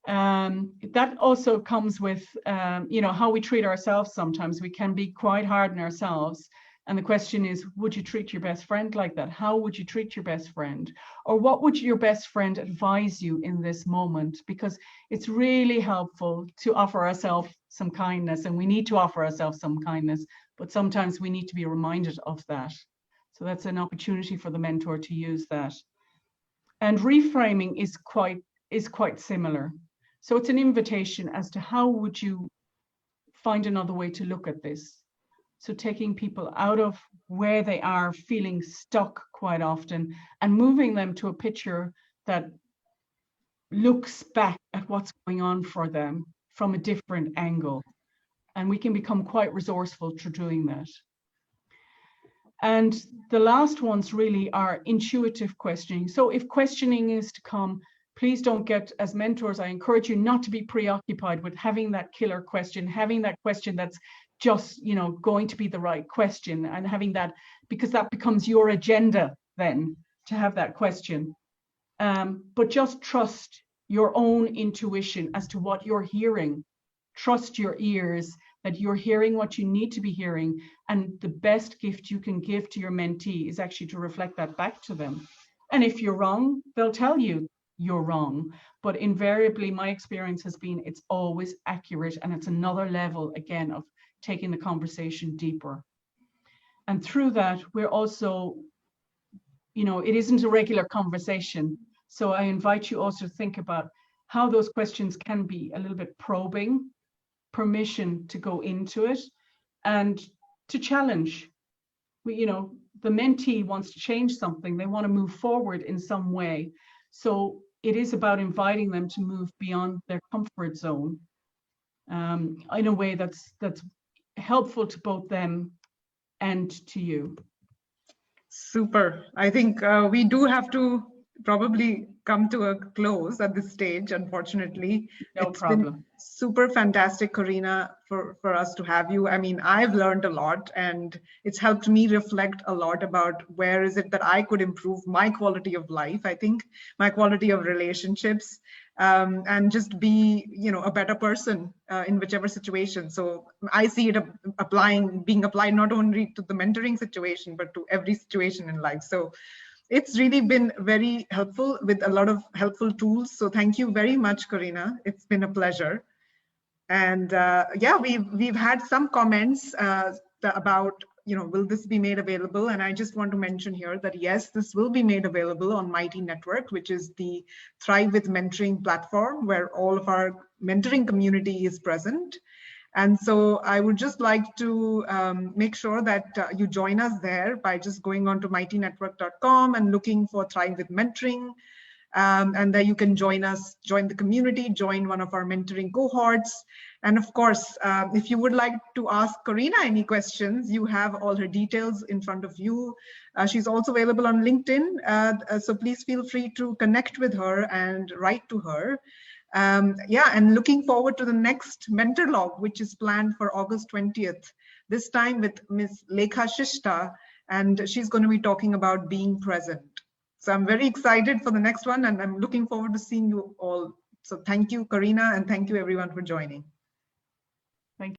That also comes with, how we treat ourselves. Sometimes we can be quite hard on ourselves. And the question is, would you treat your best friend like that? How would you treat your best friend? Or what would your best friend advise you in this moment? Because it's really helpful to offer ourselves some kindness, and we need to offer ourselves some kindness, but sometimes we need to be reminded of that. So that's an opportunity for the mentor to use that. And reframing is quite similar. So it's an invitation as to how would you find another way to look at this. So taking people out of where they are feeling stuck quite often and moving them to a picture that looks back at what's going on for them from a different angle. And we can become quite resourceful through doing that. And the last ones really are intuitive questioning. So if questioning is to come, please don't get, as mentors, I encourage you not to be preoccupied with having that killer question, having that question that's just, going to be the right question, and having that, because that becomes your agenda then to have that question. But just trust your own intuition as to what you're hearing. Trust your ears that you're hearing what you need to be hearing. And the best gift you can give to your mentee is actually to reflect that back to them. And if you're wrong, they'll tell you you're wrong. But invariably, my experience has been it's always accurate. And it's another level, again, of taking the conversation deeper. And through that, we're also, it isn't a regular conversation. So I invite you also to think about how those questions can be a little bit probing, permission to go into it, and to challenge. The mentee wants to change something. They want to move forward in some way. So it is about inviting them to move beyond their comfort zone in a way that's helpful to both them and to you. Super. I think we do have to probably come to a close at this stage, unfortunately. No It's problem. been super fantastic, Corinna, for us to have you. I mean, I've learned a lot, and it's helped me reflect a lot about where is it that I could improve my quality of life, I think, my quality of relationships, and just be, a better person in whichever situation. So I see it being applied not only to the mentoring situation, but to every situation in life. So it's really been very helpful with a lot of helpful tools. So thank you very much, Corinna. It's been a pleasure. And yeah, we've had some comments about, will this be made available? And I just want to mention here that yes, this will be made available on Mighty Network, which is the Thrive with Mentoring platform where all of our mentoring community is present. And so I would just like to make sure that you join us there by just going on to mightynetwork.com and looking for Thrive with Mentoring. And there you can join us, join the community, join one of our mentoring cohorts. And of course, if you would like to ask Corinna any questions, you have all her details in front of you. She's also available on LinkedIn. So please feel free to connect with her and write to her. Yeah, and looking forward to the next Mentorlogue, which is planned for August 20th, this time with Ms. Lekha Shishta, and she's going to be talking about being present. So I'm very excited for the next one, and I'm looking forward to seeing you all. So thank you, Corinna, and thank you everyone for joining.